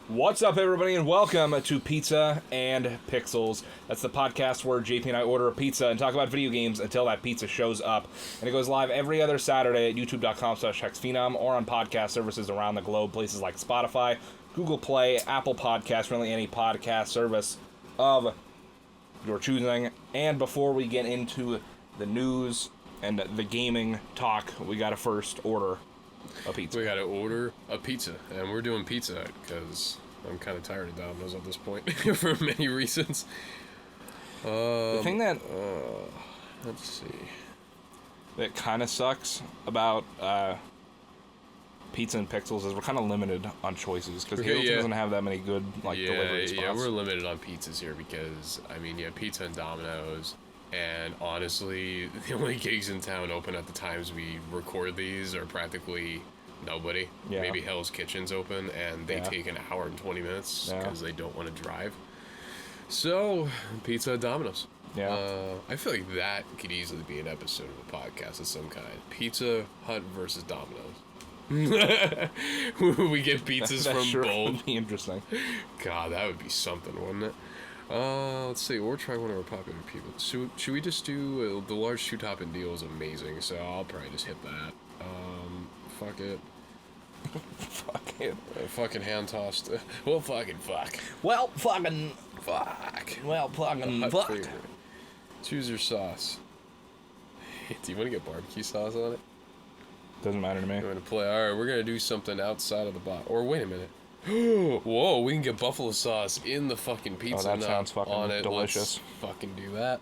What's up, everybody, and welcome to Pizza and Pixels. That's the podcast where JP and I order a pizza and talk about video games until that pizza shows up. And it goes live every other Saturday at youtube.com/HexxedPhenom or on podcast services around the globe, places like Spotify, Google Play, Apple Podcasts, really any podcast service of your choosing. And before we get into the news and the gaming talk, we gotta first order a pizza. We gotta order a pizza, and we're doing Pizza Hut because I'm kind of tired of Domino's at this point for many reasons. The thing that let's see, that kind of sucks about Pizza and Pixels is we're kind of limited on choices because Hilton doesn't have that many good delivery spots. Yeah, we're limited on pizzas here because Pizza and Domino's. And honestly, the only gigs in town open at the times we record these are practically nobody. Yeah. Maybe Hell's Kitchen's open, and they take an hour and 20 minutes because they don't want to drive. So, Pizza at Domino's. Yeah. I feel like that could easily be an episode of a podcast of some kind. Pizza Hut versus Domino's. We get pizzas from sure both. Would be interesting. God, that would be something, wouldn't it? Let's see, or try one of our popular people. Should we just do, the large two-topping deal is amazing, so I'll probably just hit that. Fuck it. Fuck it. Fucking hand-tossed. Well, fucking fuck. Well, fucking fuck. Well, fucking fuck. Favorite. Choose your sauce. Do you want to get barbecue sauce on it? Doesn't matter to me. You want to play? Alright, we're going to do something outside of the box. Or wait a minute. Whoa, we can get buffalo sauce in the fucking pizza. Oh, that sounds fucking on it. delicious. Let's fucking do that.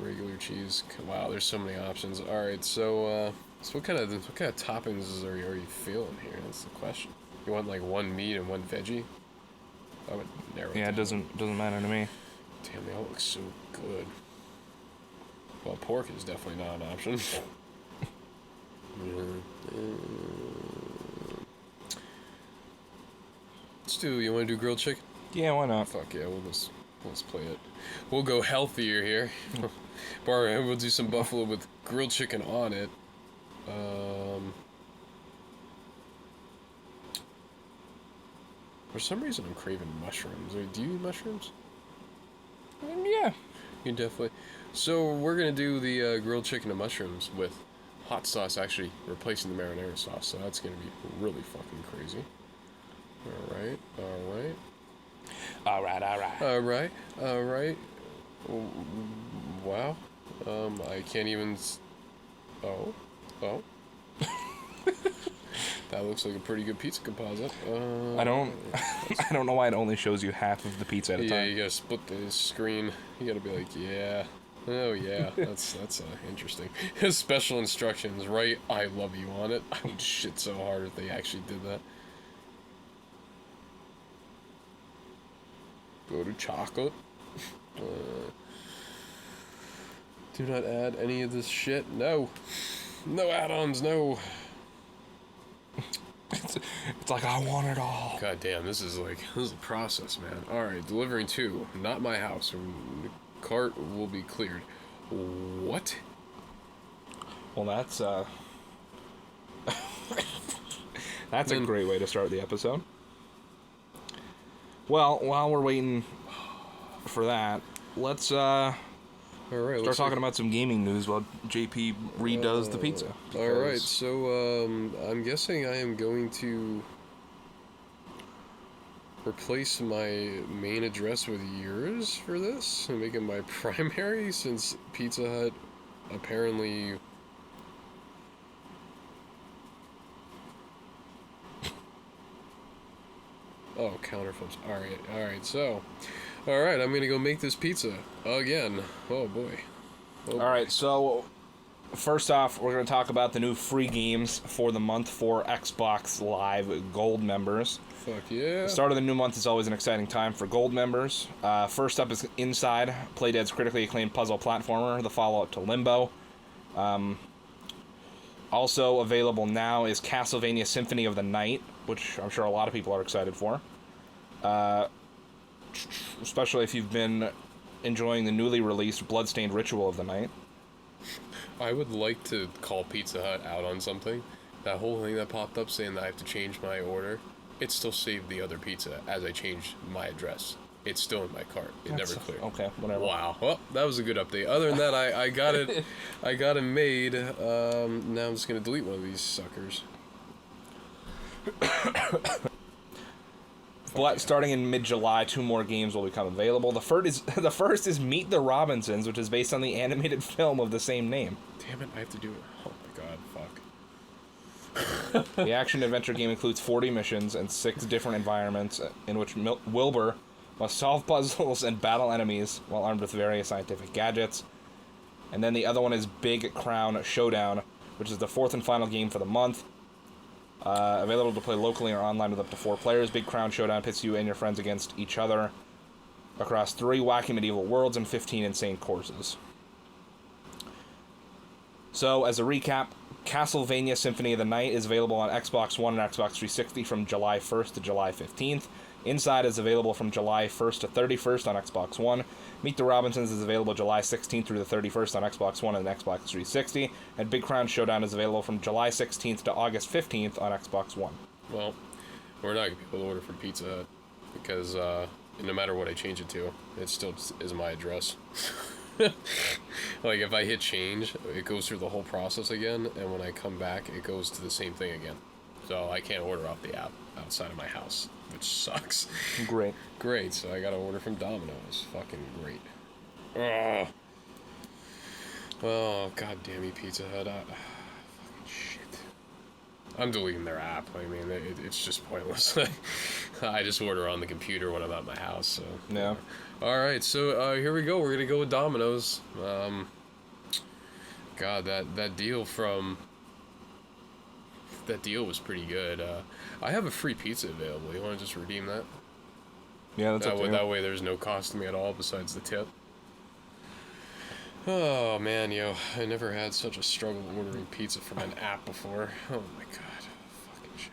Regular cheese. Wow, there's so many options. All right, so what kind of toppings are you feeling here? That's the question. You want like one meat and one veggie? I would narrow it down. It doesn't matter to me. Damn, they all look so good. Well, pork is definitely not an option. You want to do grilled chicken? Yeah, why not? Fuck yeah, let's play it. We'll go healthier here. We'll do some buffalo with grilled chicken on it. For some reason I'm craving mushrooms. Do you eat mushrooms? Yeah. You definitely. So we're going to do the grilled chicken and mushrooms with hot sauce actually replacing the marinara sauce. So that's going to be really fucking crazy. Alright. Wow. I can't even... Oh. That looks like a pretty good pizza composite. I don't know why it only shows you half of the pizza at a time. Yeah, you gotta split the screen. You gotta be like, yeah. Oh, yeah. That's interesting. Special instructions, right? I love you on it. I would shit so hard if they actually did that. Go to chocolate. Do not add any of this shit. No. No add-ons, no. It's like, I want it all. God damn, this is a process, man. Alright, delivering to, not my house. The cart will be cleared. What? Well, that's that's a great way to start the episode. Well, while we're waiting for that, let's start talking about some gaming news while JP redoes the pizza. Alright, so I'm guessing I am going to replace my main address with yours for this and make it my primary since Pizza Hut apparently... Oh, counterflips. Alright, so... Alright, I'm gonna go make this pizza. Again. Oh, boy. Alright, so... First off, we're going to talk about the new free games for the month for Xbox Live Gold members. Fuck yeah. The start of the new month is always an exciting time for Gold members. First up is Inside, Playdead's critically acclaimed puzzle platformer, the follow-up to Limbo. Also available now is Castlevania Symphony of the Night, which I'm sure a lot of people are excited for. Especially if you've been enjoying the newly released Bloodstained Ritual of the Night. I would like to call Pizza Hut out on something. That whole thing that popped up saying that I have to change my order. it still saved the other pizza as I changed my address. It's still in my cart. It never cleared. Okay, whatever. Wow. Well, that was a good update. Other than that, I got it. I got it made. Now I'm just gonna delete one of these suckers. But starting in mid-July, 2 more games will become available. The first is Meet the Robinsons, which is based on the animated film of the same name. Damn it! I have to do it. Oh my god! Fuck. The action-adventure game includes 40 missions and 6 different environments in which Wilbur must solve puzzles and battle enemies while armed with various scientific gadgets. And then the other one is Big Crown Showdown, which is the 4th and final game for the month. Available to play locally or online with up to 4 players. Big Crown Showdown pits you and your friends against each other across 3 wacky medieval worlds and 15 insane courses. So, as a recap, Castlevania Symphony of the Night is available on Xbox One and Xbox 360 from July 1st to July 15th. Inside is available from July 1st to 31st on Xbox One. Meet the Robinsons is available July 16th through the 31st on Xbox One and Xbox 360. And Big Crown Showdown is available from July 16th to August 15th on Xbox One. Well, we're not going to be able to order from Pizza Hut because no matter what I change it to, it still is my address. Like, if I hit change, it goes through the whole process again, and when I come back, it goes to the same thing again. So I can't order off the app outside of my house, which sucks. Great. Great, so I gotta order from Domino's. Fucking great. Ugh. Oh, god damn you, Pizza Hut. Fucking shit. I'm deleting their app. I mean, it's just pointless. I just order on the computer when I'm at my house, so... Yeah. Alright, so here we go. We're gonna go with Domino's. God, that deal from... That deal was pretty good. I have a free pizza available. You want to just redeem that? Yeah, that's okay. That way there's no cost to me at all besides the tip. Oh, man, I never had such a struggle ordering pizza from an app before. Oh, my God. Fucking shit.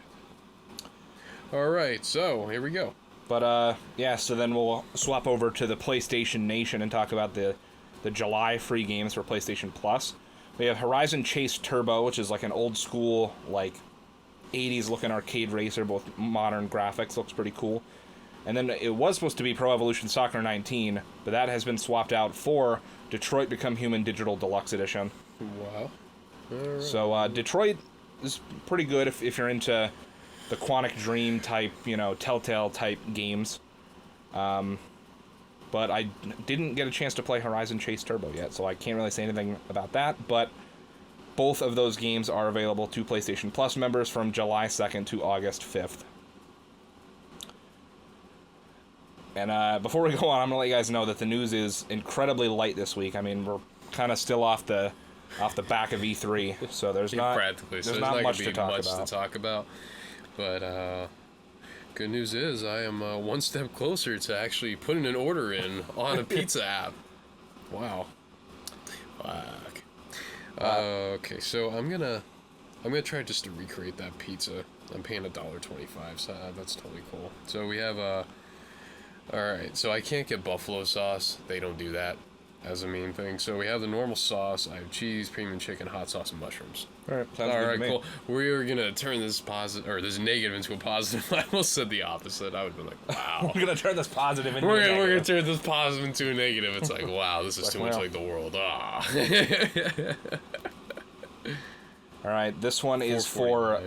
Alright, so, here we go. But, yeah, so then we'll swap over to the PlayStation Nation and talk about the July free games for PlayStation Plus. We have Horizon Chase Turbo, which is like an old school, like, 80s looking arcade racer, both modern graphics, looks pretty cool. And then it was supposed to be Pro Evolution Soccer 19, but that has been swapped out for Detroit Become Human Digital Deluxe Edition. Wow. Right. So Detroit is pretty good if you're into the Quantic Dream type, Telltale type games. But I didn't get a chance to play Horizon Chase Turbo yet, so I can't really say anything about that. But both of those games are available to PlayStation Plus members from July 2nd to August 5th. And before we go on, I'm going to let you guys know that the news is incredibly light this week. I mean, we're kind of still off the back of E3, so there's not much to talk about. But good news is I am one step closer to actually putting an order in on a pizza app. Wow. Fuck. Okay, so I'm gonna try just to recreate that pizza. I'm paying $1.25, so that's totally cool. So we have alright, so I can't get buffalo sauce. They don't do that as a main thing. So we have the normal sauce. I have cheese, premium chicken, hot sauce, and mushrooms. Alright, sounds good to me. Cool. We're gonna turn this this negative into a positive. I almost said the opposite. I would have been like, wow. We're gonna turn this positive into a negative. We're gonna turn this positive into a negative. It's like, wow, this is too much like the world. Alright, this one is for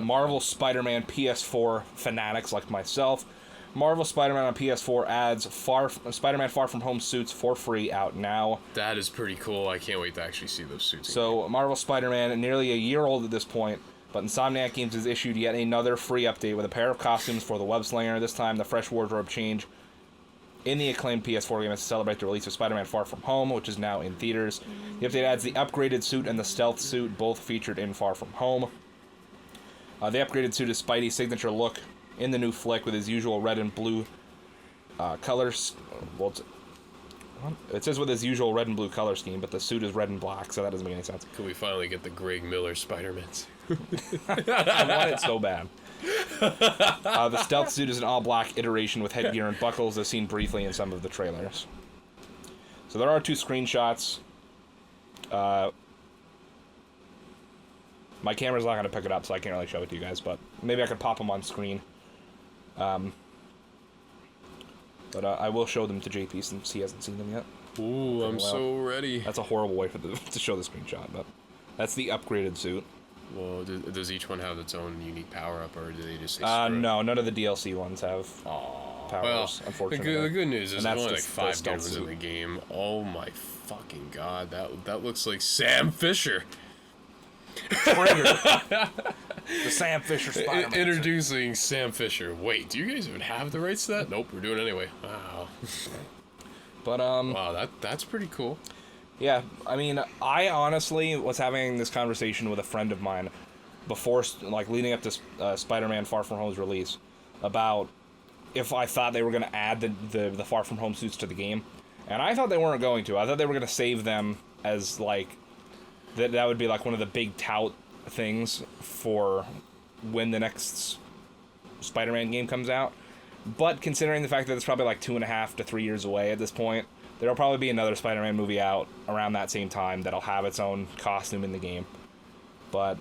Marvel Spider-Man PS4 fanatics like myself. Marvel Spider-Man on PS4 adds Spider-Man Far From Home suits for free out now. That is pretty cool. I can't wait to actually see those suits. So, Marvel Spider-Man, nearly a year old at this point, but Insomniac Games has issued yet another free update with a pair of costumes for the Web Slinger. This time, the fresh wardrobe change in the acclaimed PS4 game is to celebrate the release of Spider-Man Far From Home, which is now in theaters. The update adds the upgraded suit and the stealth suit, both featured in Far From Home. The upgraded suit is Spidey's signature look in the new flick with his usual red and blue colors. Well, it says with his usual red and blue color scheme, but the suit is red and black, so that doesn't make any sense. Could we finally get the Greg Miller Spider-Man suit? I want it so bad. The stealth suit is an all-black iteration with headgear and buckles, as seen briefly in some of the trailers. So there are 2 screenshots. My camera's not going to pick it up, so I can't really show it to you guys, but maybe I could pop them on screen. But I will show them to JP since he hasn't seen them yet. Ooh, I'm so ready. That's a horrible way to show the screenshot, but that's the upgraded suit. Well, does each one have its own unique power-up, or do they just say no, none of the DLC ones have powers, unfortunately. The good news is there's only like 5 good ones in the game. Oh my fucking god, that looks like Sam Fisher. Trigger. The Sam Fisher Spider-Man. Introducing Sam Fisher. Wait, do you guys even have the rights to that? Nope, we're doing it anyway. Wow. But wow, that's pretty cool. Yeah, I mean, I honestly was having this conversation with a friend of mine before, like, leading up to Spider-Man Far From Home's release, about if I thought they were going to add the Far From Home suits to the game. And I thought they weren't going to. I thought they were going to save them as, like, that would be, like, one of the big tout things for when the next Spider-Man game comes out. But considering the fact that it's probably, like, 2.5 to 3 years away at this point, there'll probably be another Spider-Man movie out around that same time that'll have its own costume in the game. But,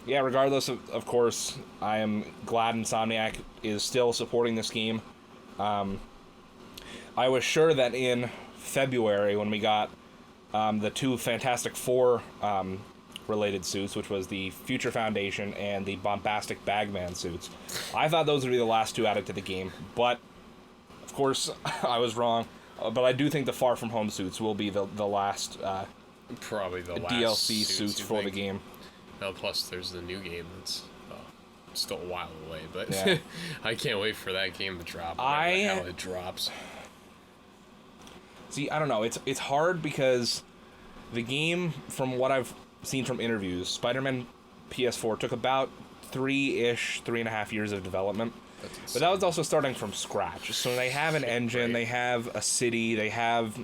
yeah, regardless, of course, I am glad Insomniac is still supporting this game. I was sure that in February, when we got the 2 Fantastic Four related suits, which was the Future Foundation and the Bombastic Bagman suits, I thought those would be the last 2 added to the game. But, of course, I was wrong. But I do think the Far From Home suits will be the last probably the last DLC suits for the game. Now, plus there's the new game that's still a while away, but yeah. I can't wait for that game to drop. How it drops. See, I don't know. It's hard because the game, from what I've seen from interviews, Spider-Man PS4 took about 3.5 years of development. But that was also starting from scratch. So they have an engine, they have a city, they have,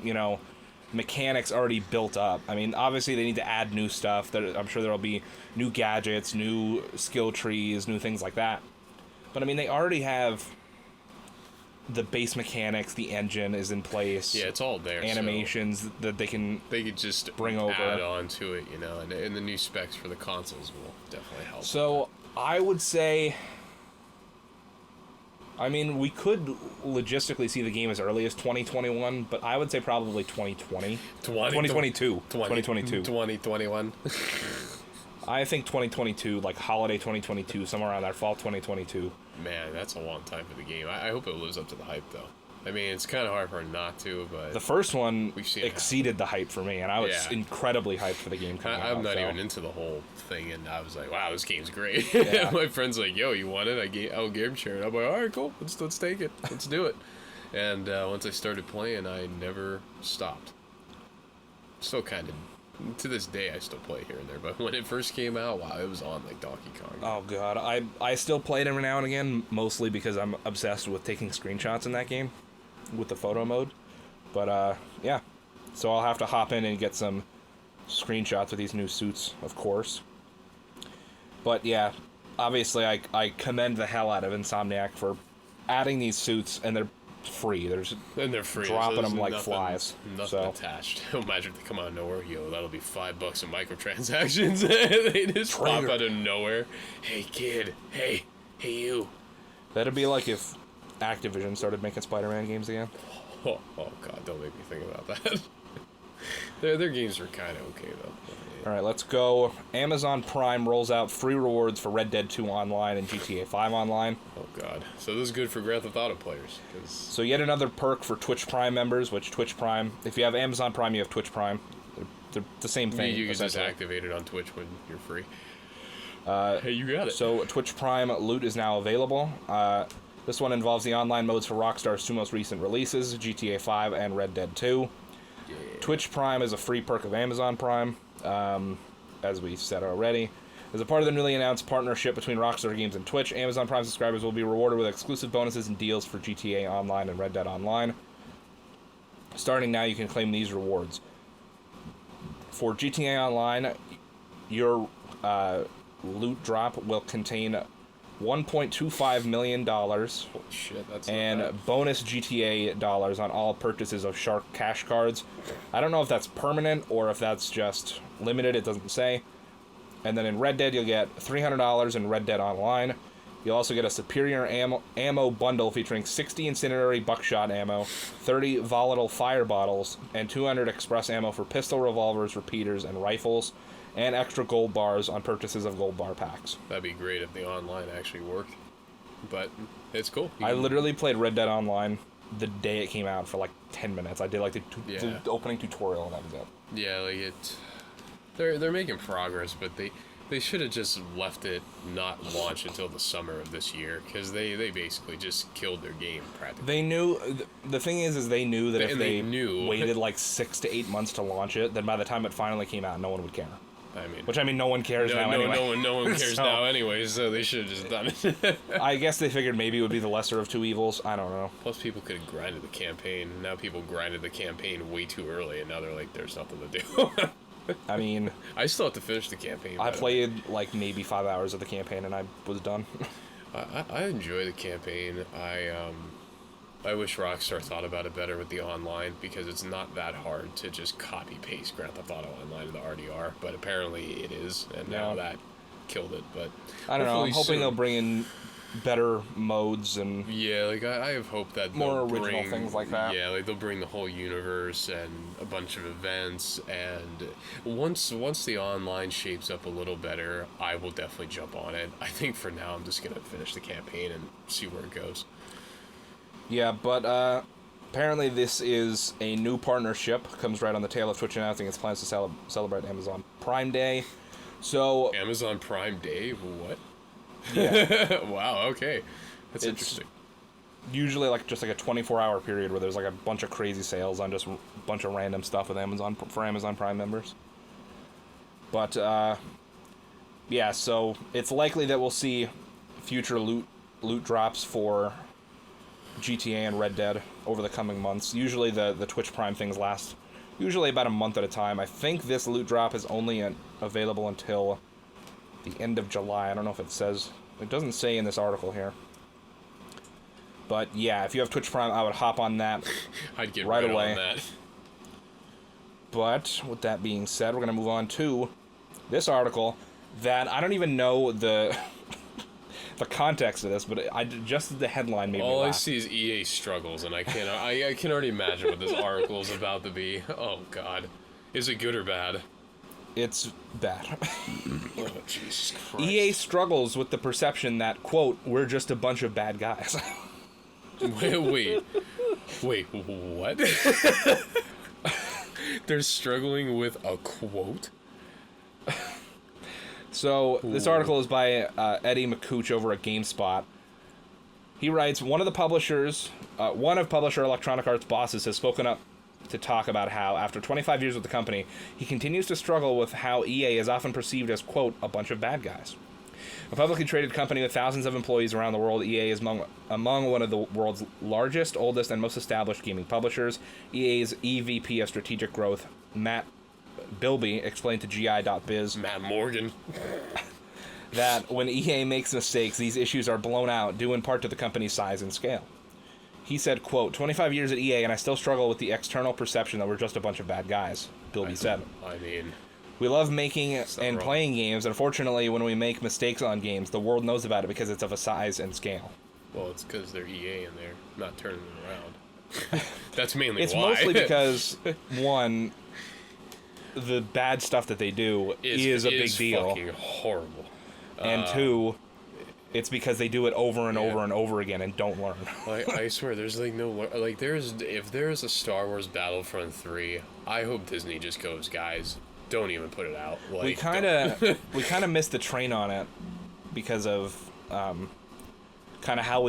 mechanics already built up. I mean, obviously they need to add new stuff. I'm sure there'll be new gadgets, new skill trees, new things like that. But I mean, they already have the base mechanics, the engine is in place. Yeah, it's all there. Animations that they could just bring over. Add on to it, and the new specs for the consoles will definitely help. So I would say, I mean, we could logistically see the game as early as 2021, but I would say probably 2020. 2022. 2021. I think 2022, like holiday 2022, somewhere around there, fall 2022. Man, that's a long time for the game. I hope it lives up to the hype, though. I mean, it's kind of hard for it not to, but... The first one exceeded the hype for me, and I was incredibly hyped for the game coming out. I'm not even into the whole thing, and I was like, wow, this game's great. Yeah. My friend's like, yo, you want it? I'll game share it. I'm like, all right, cool. Let's take it. Let's do it. And once I started playing, I never stopped. Still kind of... To this day, I still play here and there, but when it first came out, wow, it was on like Donkey Kong. Oh, God. I still play it every now and again, mostly because I'm obsessed with taking screenshots in that game with the photo mode. But, yeah. So I'll have to hop in and get some screenshots with these new suits, of course. But, yeah, obviously I commend the hell out of Insomniac for adding these suits, and they're free. They're free. Dropping them like flies. Nothing attached. Imagine if they come out of nowhere. Yo, that'll be $5 in microtransactions. They just pop out of nowhere. Hey, kid. Hey, you. That'd be like if Activision started making Spider-Man games again. Oh God, don't make me think about that. Their games were kind of okay, though. Yeah. All right, let's go. Amazon Prime rolls out free rewards for Red Dead 2 Online and GTA 5 Online. Oh, God. So this is good for Grand Theft Auto players. So yet another perk for Twitch Prime members, which Twitch Prime, if you have Amazon Prime, you have Twitch Prime. They're the same thing. You can just activate it on Twitch when you're free. Hey, you got it. So Twitch Prime loot is now available. This one involves the online modes for Rockstar's 2 most recent releases, GTA 5 and Red Dead 2. Yeah. Twitch Prime is a free perk of Amazon Prime, as we said already. As a part of the newly announced partnership between Rockstar Games and Twitch, Amazon Prime subscribers will be rewarded with exclusive bonuses and deals for GTA Online and Red Dead Online. Starting now, you can claim these rewards. For GTA Online, your loot drop will contain $1.25 million holy shit, that's and bonus GTA dollars on all purchases of Shark cash cards. I don't know if that's permanent or if that's just limited, it doesn't say. And then in Red Dead, you'll get $300 in Red Dead Online, You'll also get a superior ammo bundle featuring 60 incendiary buckshot ammo, 30 volatile fire bottles, and 200 express ammo for pistol, revolvers, repeaters, and rifles, and extra gold bars on purchases of gold bar packs. That'd be great if the online actually worked, but it's cool. I literally played Red Dead Online the day it came out for like 10 minutes. I did like the opening tutorial, and that was it. Yeah, like they're making progress, but they should have just left it not launch until the summer of this year, because they basically just killed their game practically. They knew, the thing is they knew that if they knew waited like 6 to 8 months to launch it, then by the time it finally came out, no one would care. I mean, no one cares now anyway. No one cares now anyway, so they should have just done it. I guess they figured maybe it would be the lesser of two evils. I don't know. Plus, people could have grinded the campaign. Now people grinded the campaign way too early, and now they're like, there's nothing to do. I mean, I still have to finish the campaign. I played like maybe 5 hours of the campaign, and I was done. I enjoy the campaign. I wish Rockstar thought about it better with the online, because it's not that hard to just copy-paste Grand Theft Auto Online to the RDR, but apparently it is, and now that killed it, but... I don't know, I'm hoping they'll bring in better modes and... Yeah, like, I have hope that more original things like that. Yeah, like, they'll bring the whole universe and a bunch of events, and once the online shapes up a little better, I will definitely jump on it. I think for now, I'm just gonna finish the campaign and see where it goes. Yeah, but apparently this is a new partnership. Comes right on the tail of Twitch announcing its plans to celebrate Amazon Prime Day. So Amazon Prime Day? What? Yeah. Wow, okay. That's interesting. Usually just like a 24-hour period where there's like a bunch of crazy sales on just a bunch of random stuff with Amazon for Amazon Prime members. But yeah, so it's likely that we'll see future loot drops for GTA and Red Dead over the coming months. Usually the Twitch Prime things last usually about a month at a time. I think this loot drop is only available until the end of July. I don't know if it says... It doesn't say in this article here. But yeah, if you have Twitch Prime, I would hop on that. I'd get right away. on that. But with that being said, we're going to move on to this article that I don't even know the context of this, but just the headline made me laugh. All I see is EA struggles, and I can already imagine what this article is about to be. Oh God, is it good or bad? It's bad. Oh Jesus Christ! EA struggles with the perception that, quote, we're just a bunch of bad guys. Wait, what? They're struggling with a quote? So, this article is by Eddie McCooch over at GameSpot. He writes, one of publisher Electronic Arts bosses has spoken up to talk about how, after 25 years with the company, he continues to struggle with how EA is often perceived as, quote, a bunch of bad guys. A publicly traded company with thousands of employees around the world, EA is among one of the world's largest, oldest, and most established gaming publishers. EA's EVP of Strategic Growth, Matt Bilby, explained to GI.biz Matt Morgan that when EA makes mistakes, these issues are blown out, due in part to the company's size and scale. He said, quote, 25 years at EA and I still struggle with the external perception that we're just a bunch of bad guys, Bilby said. I mean... We love making and playing games. Unfortunately, when we make mistakes on games, the world knows about it because it's of a size and scale. Well, it's because they're EA and they're not turning it around. That's mainly it's why. It's mostly because, one, the bad stuff that they do is a big deal. Fucking horrible. And two, it's because they do it over and over and over again and don't learn. I swear, there's like no... Like, if there's a Star Wars Battlefront 3, I hope Disney just goes, guys... Don't even put it out. Like, we kind of missed the train on it because of kind of how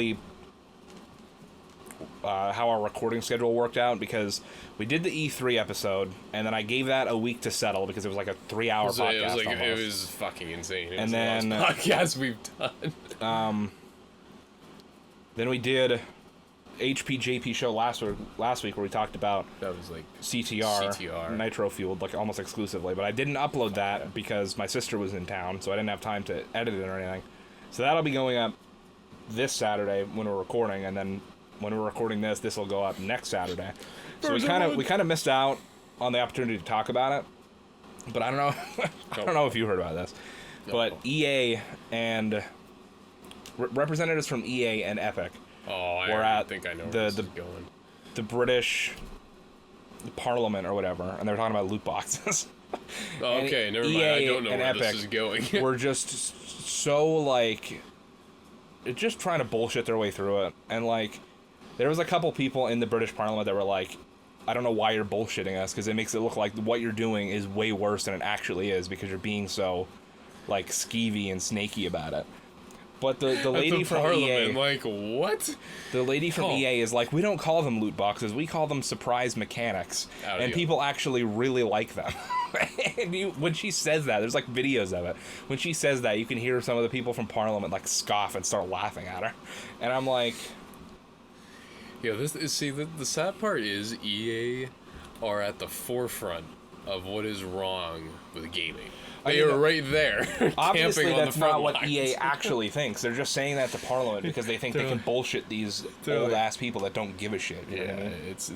our recording schedule worked out, because we did the E3 episode and then I gave that a week to settle because it was like a 3-hour podcast. It was fucking insane. And then the podcast we've done. Then we did HPJP show last week where we talked about that was like CTR nitro fueled, like almost exclusively, but I didn't upload that because my sister was in town, so I didn't have time to edit it or anything. So that'll be going up this Saturday when we're recording, and then when we're recording this will go up next Saturday. So we kind of missed out on the opportunity to talk about it. But I don't know I don't know if you heard about this. But EA and representatives from EA and Epic. Oh, I think I know where this is going. The British Parliament or whatever, and they were talking about loot boxes. Okay, never mind. I don't know where Epic this is going. We're just so, like, just trying to bullshit their way through it. And, like, there was a couple people in the British Parliament that were like, I don't know why you're bullshitting us, because it makes it look like what you're doing is way worse than it actually is, because you're being so, like, skeevy and snaky about it. But the lady from EA... like, what? The lady from EA is like, we don't call them loot boxes, we call them surprise mechanics. And people actually really like them. And when she says that, there's, like, videos of it. When she says that, you can hear some of the people from Parliament, like, scoff and start laughing at her. And I'm like... Yeah, the sad part is EA are at the forefront of what is wrong with gaming. They are right there. Obviously, camping on that's the front not what lines. EA actually thinks. They're just saying that to Parliament because they think they can bullshit these old-ass people that don't give a shit. You know what I mean? It's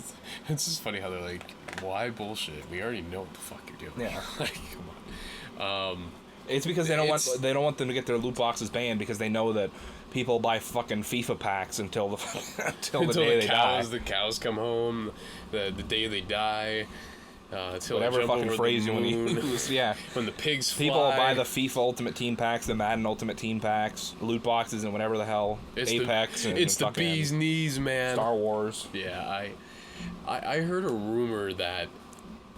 just funny how they're like, why bullshit? We already know what the fuck you're doing. Yeah. Like, come on. It's because they don't want them to get their loot boxes banned because they know that people buy fucking FIFA packs until the day they die. The cows come home, the day they die. Whatever fucking phrase you want to use, yeah. When the pigs fly. People buy the FIFA Ultimate Team packs, the Madden Ultimate Team packs, loot boxes, and whatever the hell. Apex. It's the bee's knees, man. Star Wars. Yeah, I heard a rumor that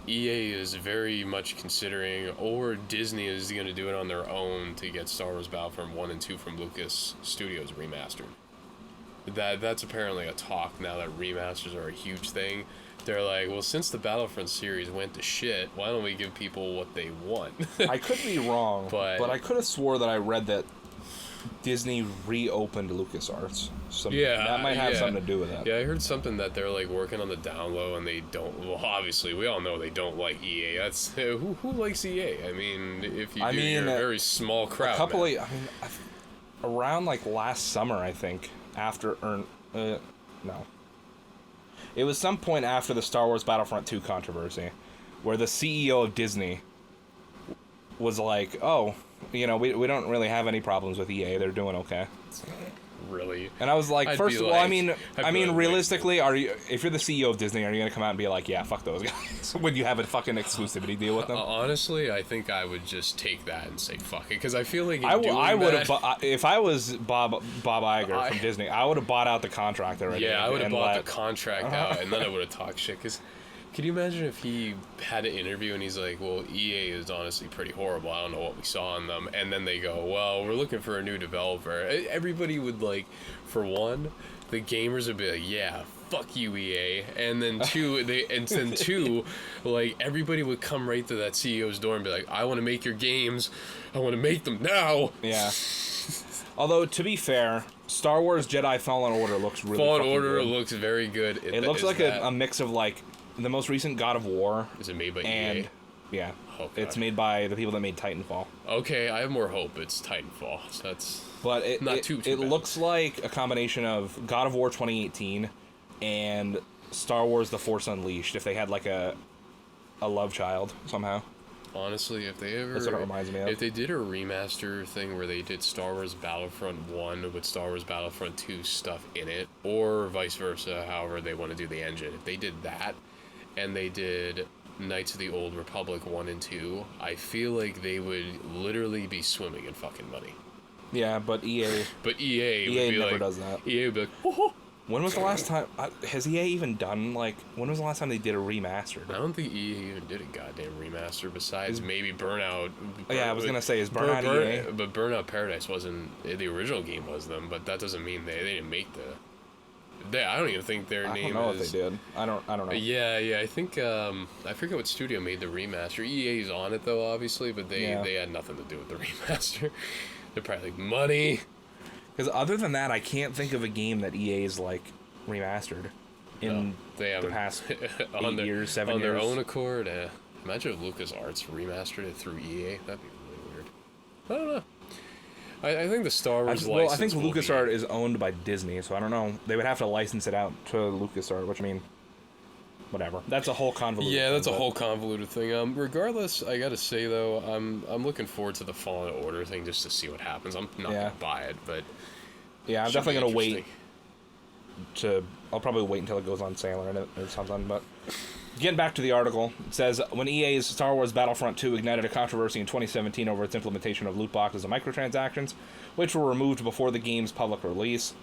EA is very much considering, or Disney is going to do it on their own to get Star Wars Battlefront 1 and 2 from Lucas Studios remastered. That's apparently a talk now that remasters are a huge thing. They're like, well, since the Battlefront series went to shit, why don't we give people what they want? I could be wrong, but I could have swore that I read that Disney reopened LucasArts. That might have something to do with that. Yeah, I heard something that they're like working on the down low, and they don't. Well, obviously, we all know they don't like EA. That's who likes EA? I mean, if you you're a very small crowd. Around like last summer, I think, it was some point after the Star Wars Battlefront 2 controversy, where the CEO of Disney was like, "Oh, we don't really have any problems with EA. They're doing okay." Really? And I was like, first of all, I mean, realistically, if you're the CEO of Disney, are you gonna come out and be like, "Yeah, fuck those guys," when you have a fucking exclusivity deal with them? Honestly, I think I would just take that and say fuck it, because I feel like I would have, if I was Bob Iger from Disney, I would have bought out the contract already. Yeah, I would have bought the contract out, and then I would have talked shit. Because could you imagine if he had an interview and he's like, well, EA is honestly pretty horrible. I don't know what we saw in them. And then they go, well, we're looking for a new developer. Everybody would, like, for one, the gamers would be like, yeah, fuck you, EA. And then two, like, everybody would come right to that CEO's door and be like, I want to make your games. I want to make them now. Yeah. Although, to be fair, Star Wars Jedi Fallen Order looks really Fallen fucking Order good. Looks very good. It looks like a mix of, like, the most recent God of War. Is it made by EA? Yeah. Oh, it's made by the people that made Titanfall. Okay, I have more hope it's Titanfall. So that's not too it bad. looks like a combination of God of War 2018 and Star Wars The Force Unleashed, if they had like a love child somehow. Honestly, if they ever... That's what it reminds me of. If they did a remaster thing where they did Star Wars Battlefront 1 with Star Wars Battlefront 2 stuff in it, or vice versa, however they want to do the engine, if they did that, and they did Knights of the Old Republic 1 and 2, I feel like they would literally be swimming in fucking money. Yeah, but EA... EA never does that. EA would be like, oh. When was the last time... has EA even done, like... When was the last time they did a remaster? I don't think EA even did a goddamn remaster besides maybe Burnout. Yeah, I was going to say, is Burnout EA? But Burnout Paradise wasn't... The original game was them, but that doesn't mean they didn't make the... I don't even think their name is... I don't know if they did. I don't know. Yeah, I think... I forget what studio made the remaster. EA's on it, though, obviously, but they had nothing to do with the remaster. They're probably like, money... Because other than that, I can't think of a game that EA's like remastered in the past 7 years. On their own accord. Imagine if LucasArts remastered it through EA. That'd be really weird. I don't know. I think the Star Wars license. I think LucasArts is owned by Disney, so I don't know. They would have to license it out to LucasArts, which I mean, whatever. That's a whole convoluted. Yeah, that's a whole convoluted thing. Regardless, I gotta say though, I'm looking forward to the Fallen Order thing just to see what happens. I'm not gonna buy it, but Yeah, I'm definitely gonna wait. I'll probably wait until it goes on sale or something. But getting back to the article, it says when EA's Star Wars Battlefront 2 ignited a controversy in 2017 over its implementation of loot boxes and microtransactions, which were removed before the game's public release.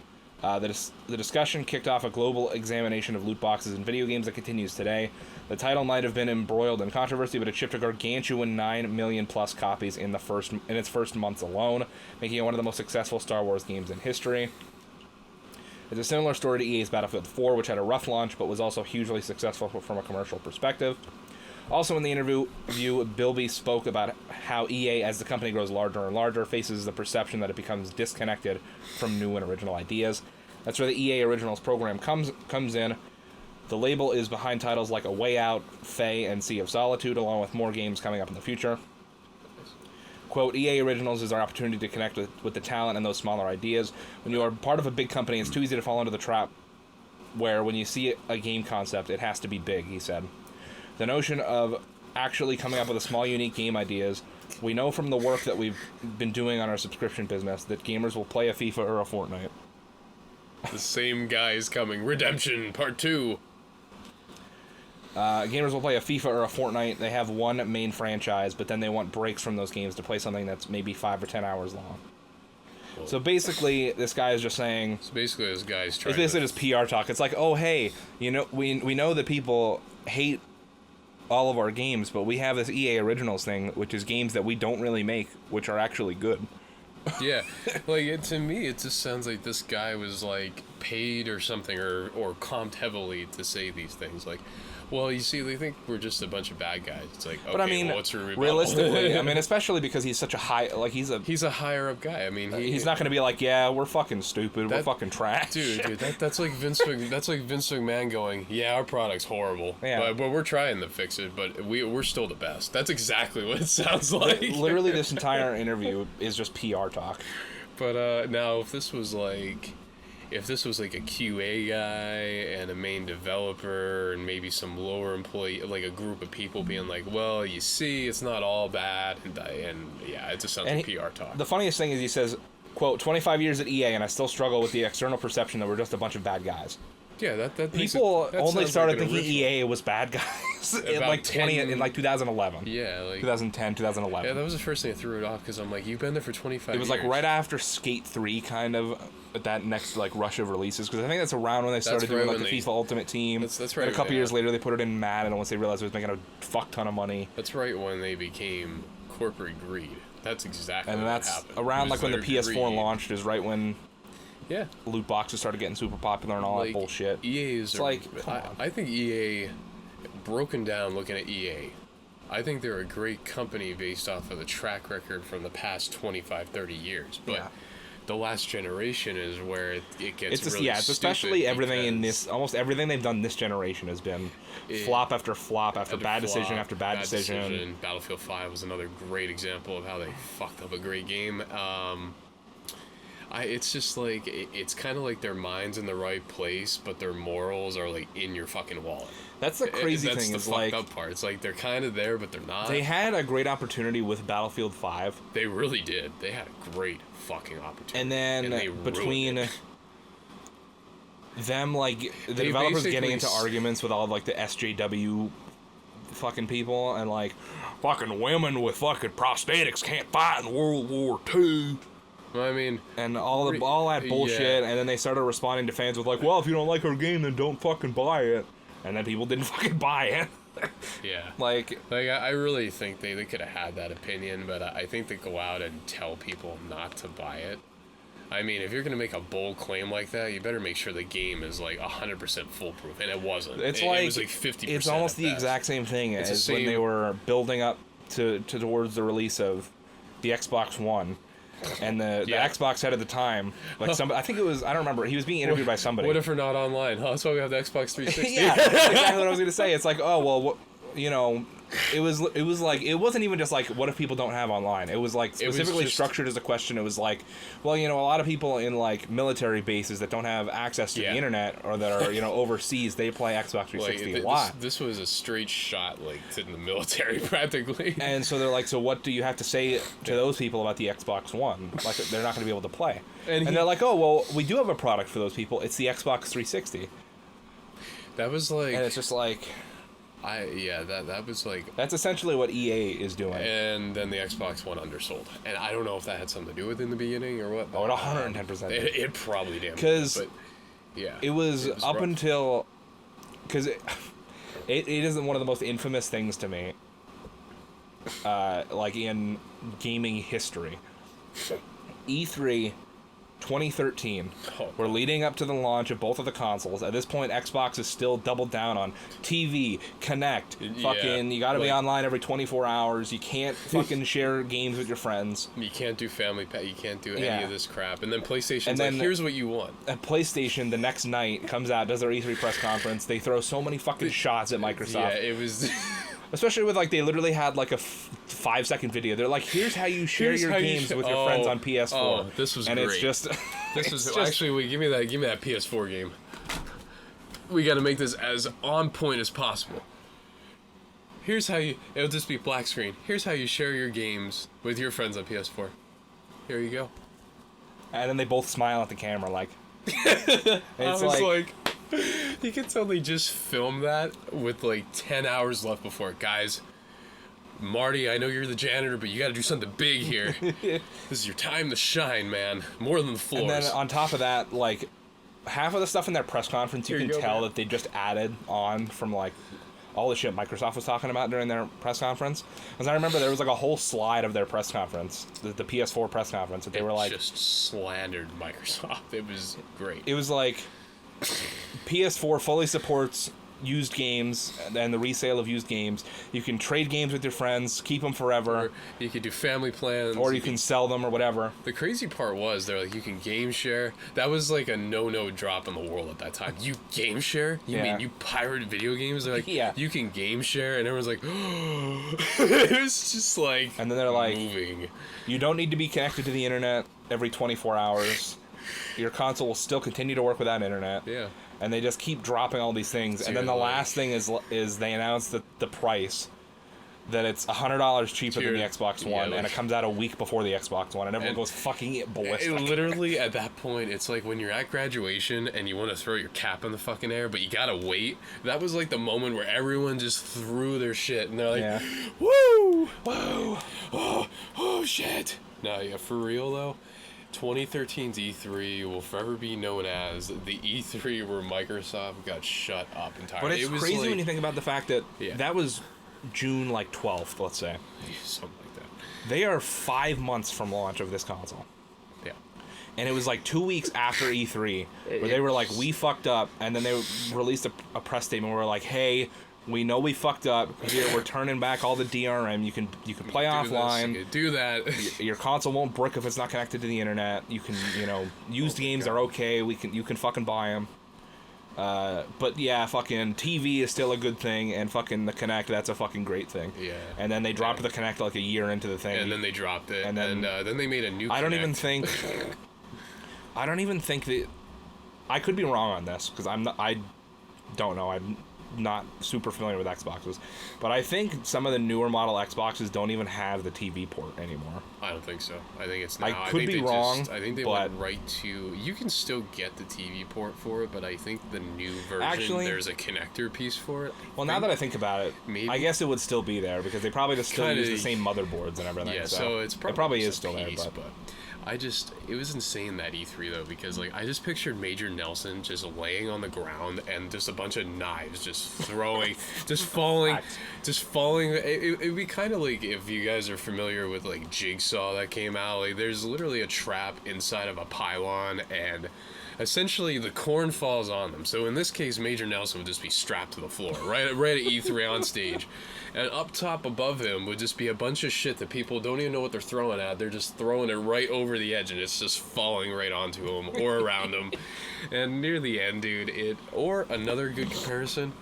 The discussion kicked off a global examination of loot boxes in video games that continues today. The title might have been embroiled in controversy, but it shipped a gargantuan 9 million plus copies in its first months alone, making it one of the most successful Star Wars games in history. It's a similar story to EA's Battlefield 4, which had a rough launch but was also hugely successful from a commercial perspective. Also in the interview, Bilby spoke about how EA, as the company grows larger and larger, faces the perception that it becomes disconnected from new and original ideas. That's where the EA Originals program comes in. The label is behind titles like A Way Out, Faye, and Sea of Solitude, along with more games coming up in the future. Quote, EA Originals is our opportunity to connect with the talent and those smaller ideas. When you are part of a big company, it's too easy to fall into the trap where when you see a game concept, it has to be big, he said. The notion of actually coming up with a small, unique game ideas, we know from the work that we've been doing on our subscription business that gamers will play a FIFA or a Fortnite. The same guy is coming. Redemption Part 2. Gamers will play a FIFA or a Fortnite. They have one main franchise, but then they want breaks from those games to play something that's maybe 5 or 10 hours long. Cool. So basically, this guy is just saying... So basically, this guy's trying It's basically just PR talk. It's like, oh, hey, you know, we know that people hate all of our games, but we have this EA Originals thing, which is games that we don't really make, which are actually good. Yeah, like, to me, it just sounds like this guy was, like, paid or something, or comped heavily to say these things. Like, well, you see, they think we're just a bunch of bad guys. It's like, okay, but I mean, well, what's your rebuttal? realistically, I mean, especially because he's such a high, like, he's a higher up guy. I mean, he's not going to be like, yeah, we're fucking stupid, we're fucking trash. Dude, that's like Vince McMahon going, yeah, our product's horrible, yeah, but we're trying to fix it, but we're still the best. That's exactly what it sounds like. Literally, this entire interview is just PR talk. But now, if this was like a QA guy and a main developer and maybe some lower employee, like a group of people being like, well, you see, it's not all bad, and yeah, it just sounds like PR talk. The funniest thing is he says, quote, 25 years at EA and I still struggle with the external perception that we're just a bunch of bad guys. Yeah, that people only started thinking EA was bad guys in like 2011. Yeah, like 2010, 2011. Yeah, that was the first thing that threw it off because I'm like, you've been there for 25 years. It was like right after Skate 3, kind of that next like rush of releases, because I think that's around when they started doing like the FIFA Ultimate Team. That's right. And a couple years later, they put it in Madden, and once they realized it was making a fuck ton of money. That's right when they became corporate greed. That's exactly. And what that's happened. around like when the PS4 launched, is right when. Yeah, loot boxes started getting super popular and all like, that bullshit. I think EA, broken down looking at EA, I think they're a great company based off of the track record from the past 25, 30 years. But the last generation is where it gets really it's especially everything in this, almost everything they've done this generation has been flop after flop after bad decision after bad decision. Battlefield 5 was another great example of how they fucked up a great game. It's just like, it's kind of like their mind's in the right place, but their morals are like in your fucking wallet. That's the crazy thing. That's the fucked up part. It's like they're kind of there, but they're not. They had a great opportunity with Battlefield 5. They really did. They had a great fucking opportunity. And then between them, like, the developers getting into arguments with all of, like, the SJW fucking people, and, like, fucking women with fucking prosthetics can't fight in World War II. I mean, and all that bullshit, and then they started responding to fans with like, well, if you don't like our game, then don't fucking buy it. And then people didn't fucking buy it. Yeah. Like I really think they could have had that opinion, but I think they go out and tell people not to buy it. I mean, if you're going to make a bold claim like that, you better make sure the game is like 100% foolproof, and it wasn't. It was like 50%. It's almost the exact same thing as when they were building up towards the release of the Xbox One. And the Xbox head at the time, like I think it was, I don't remember, he was being interviewed by somebody. What if we're not online? That's why we have the Xbox 360. Yeah, that's exactly what I was going to say. It's like, oh, well, you know, it was like, it wasn't even just like, what if people don't have online? It was like specifically structured as a question. It was like, well, you know, a lot of people in like military bases that don't have access to the internet or that are, you know, overseas, they play Xbox 360 a lot. This was a straight shot like to the military practically. And so they're like, so what do you have to say to those people about the Xbox One? Like, they're not going to be able to play. And they're like, oh, well, we do have a product for those people. It's the Xbox 360. That was like, and it's just like, that was like... That's essentially what EA is doing. And then the Xbox One undersold. And I don't know if that had something to do with it in the beginning or what. Oh, it 110%. It probably did. Because it was up rough. until... Because it isn't one of the most infamous things to me, like in gaming history. E3... 2013. We're leading up to the launch of both of the consoles. At this point, Xbox is still doubled down on TV, Connect, fucking, you gotta be online every 24 hours, you can't fucking share games with your friends. You can't do Family Pet, you can't do any of this crap. And then PlayStation's like, here's what you want. At PlayStation, the next night, comes out, does their E3 press conference, they throw so many fucking shots at Microsoft. Yeah, it was... Especially with, like, they literally had, like, a 5-second video. They're like, here's how you share your games with your friends on PS4. Oh, this was great. And it's just... this was... Actually, give me that PS4 game. We gotta make this as on point as possible. Here's how you... It'll just be black screen. Here's how you share your games with your friends on PS4. Here you go. And then they both smile at the camera, like... It's like... You can totally just film that with like 10 hours left before it. Guys, Marty, I know you're the janitor, but you gotta do something big here. This is your time to shine, man. More than the floors. And then on top of that, like, half of the stuff in their press conference, you can tell that they just added on from like all the shit Microsoft was talking about during their press conference. Because I remember there was like a whole slide of their press conference, the PS4 press conference, that they were like... just slandered Microsoft. It was great. It was like... PS4 fully supports used games and the resale of used games. You can trade games with your friends, keep them forever. Or you could do family plans. Or you can sell them or whatever. The crazy part was they're like, you can game share. That was like a no-no drop in the world at that time. You game share? You mean you pirate video games? They're like, you can game share? And everyone's like, it was just like... And then they're like, moving. You don't need to be connected to the internet every 24 hours. Your console will still continue to work without internet. Yeah. And they just keep dropping all these things. And then the last thing is they announced the price, that it's $100 cheaper than the Xbox One, and it comes out a week before the Xbox One, and everyone goes fucking ballistic. Literally, at that point, it's like when you're at graduation and you want to throw your cap in the fucking air, but you gotta wait. That was like the moment where everyone just threw their shit, and they're like, woo! Whoa! Oh, shit! No, yeah, for real, though. 2013's E3 will forever be known as the E3 where Microsoft got shut up entirely. But it's crazy when you think about the fact that that was June like 12th, let's say. Something like that. They are 5 months from launch of this console. Yeah. And it was like 2 weeks after E3 where they were like, we fucked up, and then they released a press statement where we're like, hey, we know we fucked up. Here, we're turning back all the DRM. You can play offline. You can do that. Your console won't brick if it's not connected to the internet. You can, used games are okay. You can fucking buy them. But yeah, fucking TV is still a good thing, and fucking the Kinect, that's a fucking great thing. Yeah. And then they dropped the Kinect like a year into the thing. And then they dropped it. And then they made a new Kinect. I don't even think that... I could be wrong on this, because I don't know. I'm not super familiar with Xboxes, but I think some of the newer model Xboxes don't even have the TV port anymore. I don't think so. I think it's now. I could be wrong. I think they went right to... You can still get the TV port for it, but I think the new version, there's a connector piece for it. Well, now that I think about it, maybe, I guess it would still be there, because they probably just still use the same motherboards and everything. Yeah, so it probably is still there, but... it was insane, that E3 though, because like I just pictured Major Nelson just laying on the ground and just a bunch of knives just throwing, just falling. It'd be kind of like if you guys are familiar with like Jigsaw that came out. Like there's literally a trap inside of a pylon, and essentially the corn falls on them. So in this case, Major Nelson would just be strapped to the floor, right at E3 on stage. And up top above him would just be a bunch of shit that people don't even know what they're throwing at. They're just throwing it right over the edge, and it's just falling right onto him or around him. And near the end, dude, or another good comparison,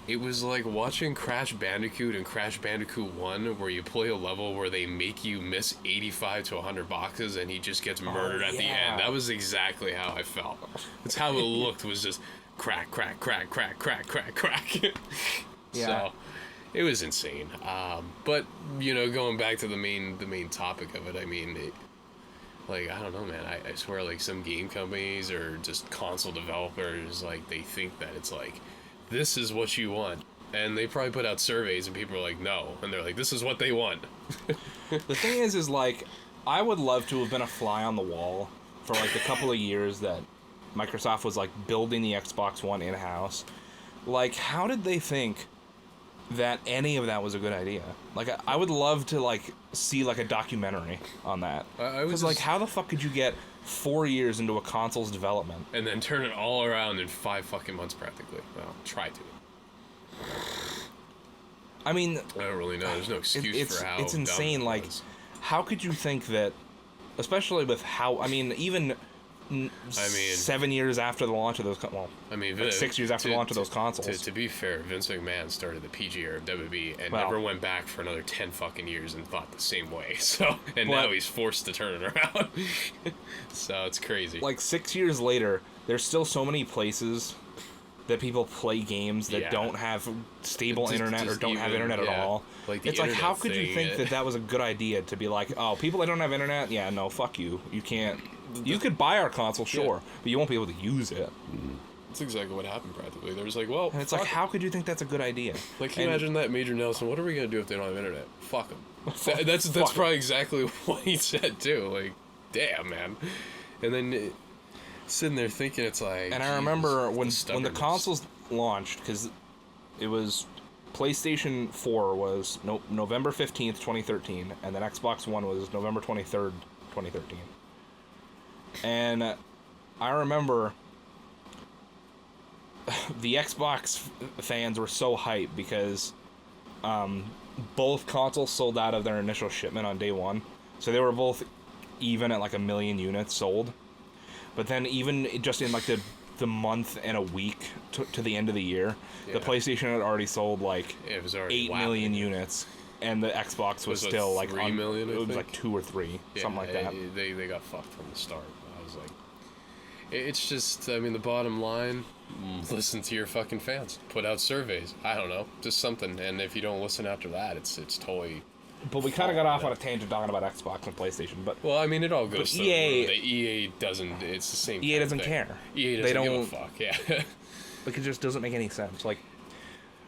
It was like watching Crash Bandicoot and Crash Bandicoot 1, where you play a level where they make you miss 85 to 100 boxes and he just gets murdered at the end. That was exactly how I felt. That's how it looked, was just crack, crack, crack, crack, crack, crack, crack. So, it was insane. But, you know, going back to the main topic of it, I mean, like, I don't know, man. I swear, like, some game companies or just console developers, like, they think that it's like, this is what you want. And they probably put out surveys and people are like, no. And they're like, this is what they want. The thing is like, I would love to have been a fly on the wall for like the couple of years that Microsoft was like building the Xbox One in-house. Like, how did they think that any of that was a good idea? Like, I would love to like see like a documentary on that. Because like, how the fuck could you get 4 years into a console's development and then turn it all around in 5 fucking months practically? Well, try to. I mean, I don't really know. There's no excuse for how it's insane. Dumb it like, was. How could you think that, especially with how, I mean, even 7 years after the launch of those, well, I mean, like 6 years after the launch of those consoles. To be fair, Vince McMahon started the PG era of WWE and never went back for another 10 fucking years and thought the same way. So, and now he's forced to turn it around. So it's crazy. Like 6 years later, there's still so many places that people play games that don't have stable internet or don't have internet at all. Like it's like, how could you think that that was a good idea to be like, oh, people that don't have internet, yeah, no, fuck you. You can't. You could buy our console, sure, but you won't be able to use it. That's exactly what happened practically. There was like, well, and it's like, how could you think that's a good idea? Like, can you imagine that Major Nelson? What are we gonna do if they don't have internet? Fuck them. That's probably exactly what he said too. Like, damn, man. And then sitting there thinking, it's like. And I remember when the consoles launched, because it was PlayStation 4 was November 15th, 2013, and then Xbox One was November 23rd, 2013. And I remember the Xbox fans were so hyped because both consoles sold out of their initial shipment on day one. So they were both even at like 1 million units sold. But then even just in like the month and a week to the end of the year, the PlayStation had already sold like 8 million units. And the Xbox was still like 3 million, it was like 2 or 3, something like that. They got fucked from the start. I was like, it's just, I mean, the bottom line, listen to your fucking fans. Put out surveys. I don't know, just something. And if you don't listen after that, it's totally. But we kind of got off on a tangent talking about Xbox and PlayStation. But well, I mean, it all goes. But EA doesn't. It's the same. EA doesn't care. EA doesn't give a fuck. Yeah. Like, it just doesn't make any sense. Like,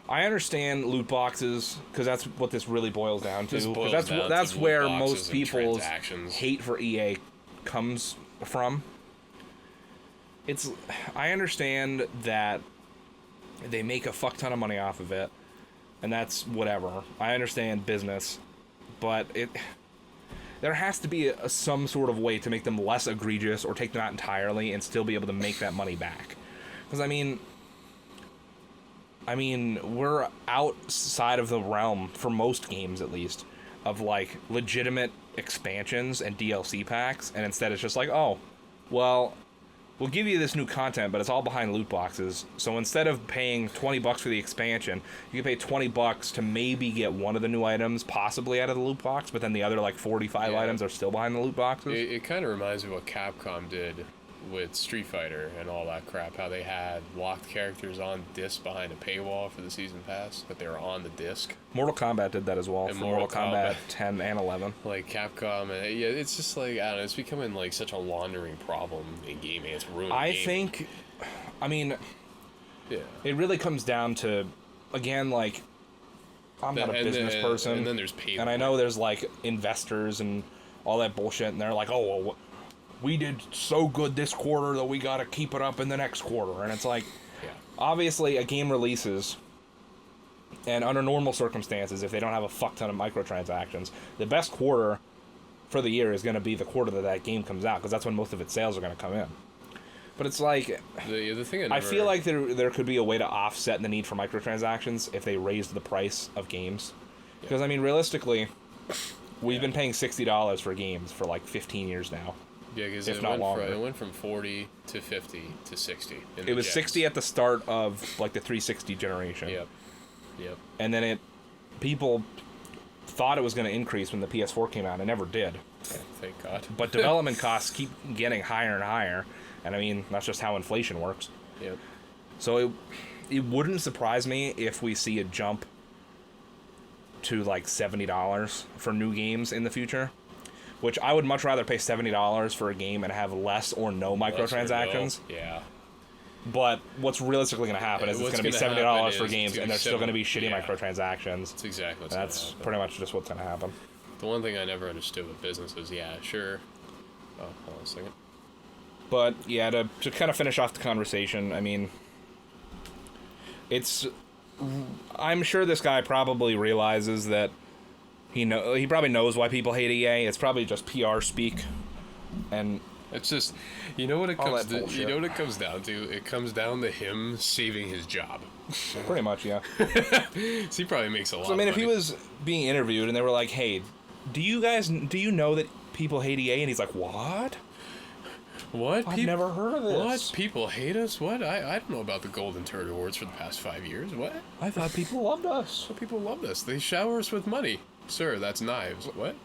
I understand loot boxes because that's what this really boils down to. Because that's where most people's hate for EA comes from. I understand that they make a fuck ton of money off of it, and that's whatever. I understand business, but there has to be some sort of way to make them less egregious or take them out entirely and still be able to make that money back. Because I mean, we're outside of the realm, for most games at least, of like legitimate expansions and DLC packs, and instead it's just like, oh, well, we'll give you this new content, but it's all behind loot boxes. So instead of paying $20 for the expansion, you can pay $20 to maybe get one of the new items possibly out of the loot box, but then the other like 45 items are still behind the loot boxes. It kind of reminds me of what Capcom did with Street Fighter and all that crap, how they had locked characters on disc behind a paywall for the season pass, but they were on the disc. Mortal Kombat did that as well, for Mortal Kombat 10 and 11. Like Capcom, yeah, it's just like, I don't know, it's becoming like such a laundering problem in gaming. It's ruining gaming. It really comes down to, again, like, I'm not a business person, and then there's paywall. And I know there's like investors and all that bullshit, and they're like, oh, well, we did so good this quarter that we gotta keep it up in the next quarter. And it's like, obviously a game releases, and under normal circumstances, if they don't have a fuck ton of microtransactions, the best quarter for the year is going to be the quarter that game comes out, because that's when most of its sales are going to come in. But it's like, the thing I feel like there could be a way to offset the need for microtransactions if they raised the price of games. Because, I mean, realistically, we've been paying $60 for games for like 15 years now. Yeah, because it went from 40 to 50 to 60. It was 60 at the start of like the 360 generation. Yep. Yep. And then people thought it was going to increase when the PS4 came out. It never did. Yeah, thank God. But development costs keep getting higher and higher. And I mean, that's just how inflation works. Yep. So it wouldn't surprise me if we see a jump to like $70 for new games in the future. Which I would much rather pay $70 for a game and have less or no microtransactions. Yeah. But what's realistically going to happen is it's going to be $70 for games, and there's still going to be shitty microtransactions. That's exactly what's going to happen. That's pretty much just what's going to happen. The one thing I never understood with business is, yeah, sure. Oh, hold on a second. But, yeah, to kind of finish off the conversation, I mean, I'm sure this guy probably realizes that he probably knows why people hate EA. It's probably just PR speak, and it's just, you know what it comes down to? It comes down to him saving his job. Pretty much, yeah. So he probably makes a lot. So I mean, of money. if he was being interviewed and they were like, "Hey, do you know that people hate EA?" and he's like, "What? What? I've never heard of this. What? People hate us? What? I don't know about the Golden Turd Awards for the past 5 years. What? I thought people loved us. Well, people loved us. They shower us with money. Sir, that's knives. What?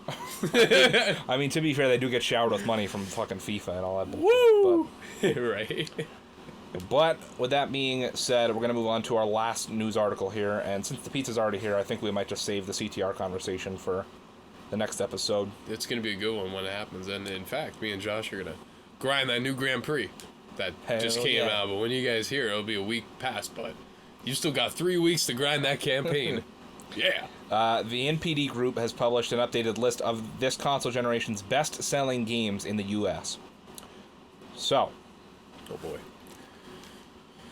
I mean, to be fair, they do get showered with money from fucking FIFA and all that. Woo! Right. But with that being said, we're going to move on to our last news article here. And since the pizza's already here, I think we might just save the CTR conversation for the next episode. It's going to be a good one when it happens. And in fact, me and Josh are going to grind that new Grand Prix that just came out. But when you guys hear it, it'll be a week past. But you still got 3 weeks to grind that campaign. Yeah. The NPD Group has published an updated list of this console generation's best-selling games in the U.S. So. Oh, boy.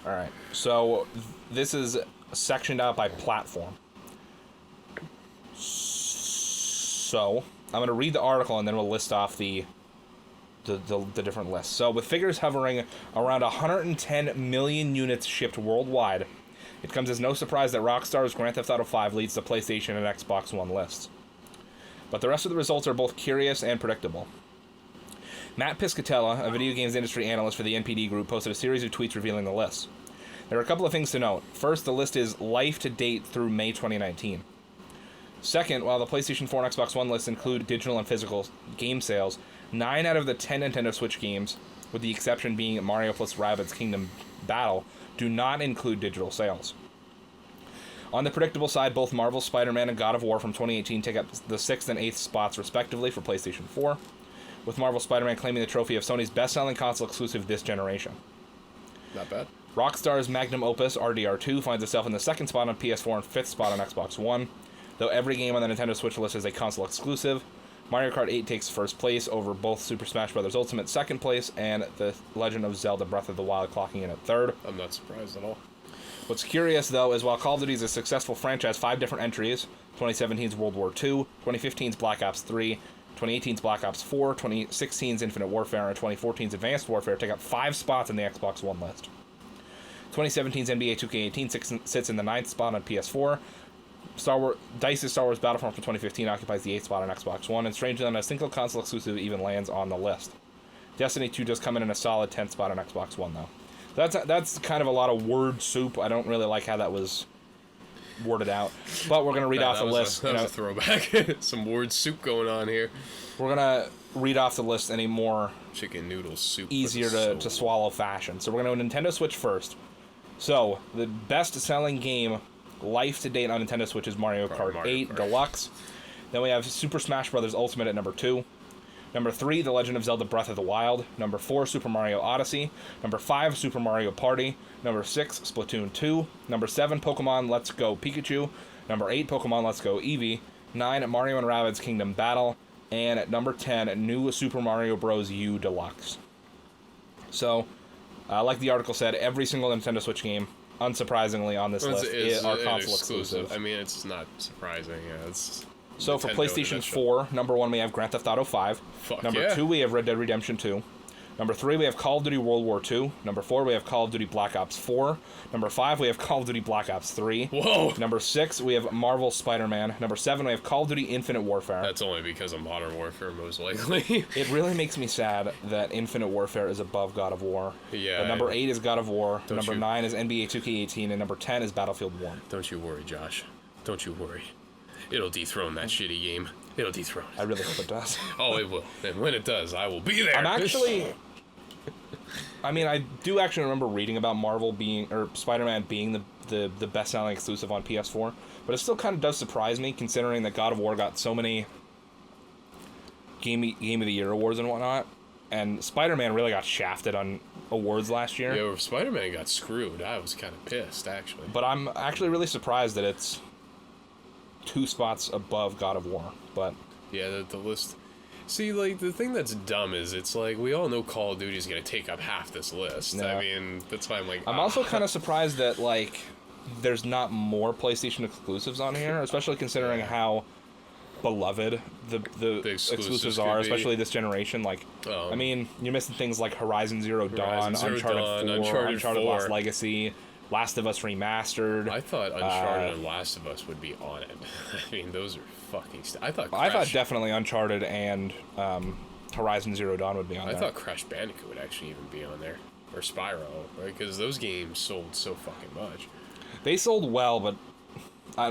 All right. So, this is sectioned out by platform. So, I'm going to read the article and then we'll list off the different lists. So, with figures hovering around 110 million units shipped worldwide, it comes as no surprise that Rockstar's Grand Theft Auto V leads the PlayStation and Xbox One lists. But the rest of the results are both curious and predictable. Matt Piscatella, a video games industry analyst for the NPD Group, posted a series of tweets revealing the lists. There are a couple of things to note. First, the list is life to date through May 2019. Second, while the PlayStation 4 and Xbox One lists include digital and physical game sales, 9 out of the 10 Nintendo Switch games, with the exception being Mario plus Rabbids Kingdom Battle, do not include digital sales. On the predictable side, both Marvel's Spider-Man and God of War from 2018 take up the 6th and 8th spots respectively for PlayStation 4, with Marvel's Spider-Man claiming the trophy of Sony's best-selling console exclusive this generation. Not bad. Rockstar's magnum opus, RDR2, finds itself in the 2nd spot on PS4 and 5th spot on Xbox One, though every game on the Nintendo Switch list is a console exclusive. Mario Kart 8 takes first place over both Super Smash Bros. Ultimate second place and The Legend of Zelda Breath of the Wild clocking in at third. I'm not surprised at all. What's curious, though, is while Call of Duty is a successful franchise, 5 different entries, 2017's World War II, 2015's Black Ops 3, 2018's Black Ops 4, 2016's Infinite Warfare, and 2014's Advanced Warfare take up 5 spots in the Xbox One list. 2017's NBA 2K18 sits in the 9th spot on PS4. DICE's Star Wars Battlefront from 2015 occupies the 8th spot on Xbox One, and strangely enough, a single console exclusive even lands on the list. Destiny 2 does come in a solid 10th spot on Xbox One, though. That's kind of a lot of word soup. I don't really like how that was worded out. But we're going to read off the list. That was a throwback. Some word soup going on here. We're going to read off the list in a more chicken noodle soup, easier to swallow fashion. So we're going to Nintendo Switch first. So, the best-selling game life to date on Nintendo Switch is Mario Kart 8 Deluxe. Then we have Super Smash Bros. Ultimate at number 2. Number 3, The Legend of Zelda Breath of the Wild. Number 4, Super Mario Odyssey. Number 5, Super Mario Party. Number 6, Splatoon 2. Number 7, Pokemon Let's Go Pikachu. Number 8, Pokemon Let's Go Eevee. 9, Mario and Rabbids Kingdom Battle. And at number 10, New Super Mario Bros. U Deluxe. So, like the article said, every single Nintendo Switch game, unsurprisingly on this list, are console exclusive. I mean, it's not surprising. Yeah, it's so Nintendo for PlayStation 4, number 1 we have Grand Theft Auto 5. Fuck number 2 we have Red Dead Redemption 2. Number 3, we have Call of Duty World War II. Number 4, we have Call of Duty Black Ops 4. Number 5, we have Call of Duty Black Ops 3. Whoa! Number 6, we have Marvel Spider-Man. Number 7, we have Call of Duty Infinite Warfare. That's only because of Modern Warfare, most likely. It really makes me sad that Infinite Warfare is above God of War. Yeah. But number 8 is God of War. Number 9 is NBA 2K18. And number 10 is Battlefield 1. Don't you worry, Josh. Don't you worry. It'll dethrone that shitty game. It'll dethrone it. I really hope it does. Oh, it will. And when it does, I will be there. I'm actually... I mean, I do actually remember reading about Marvel being, or Spider-Man being the best-selling exclusive on PS4, but it still kind of does surprise me, considering that God of War got so many Game of the Year awards and whatnot, and Spider-Man really got shafted on awards last year. Yeah, if Spider-Man got screwed, I was kind of pissed, actually. But I'm actually really surprised that it's 2 spots above God of War, but... Yeah, the list... See, like, the thing that's dumb is it's like, we all know Call of Duty is going to take up half this list. Yeah. I mean, that's why I'm like... I'm also kind of surprised that, like, there's not more PlayStation exclusives on here, especially considering how beloved the exclusives are, especially this generation. Like, I mean, you're missing things like Horizon Zero Dawn, Uncharted 4, Uncharted Lost Legacy, Last of Us Remastered. I thought Uncharted and Last of Us would be on it. I mean, those are fucking... I thought definitely Uncharted and Horizon Zero Dawn would be on there. I thought Crash Bandicoot would actually even be on there. Or Spyro, right? Because those games sold so fucking much. They sold well, but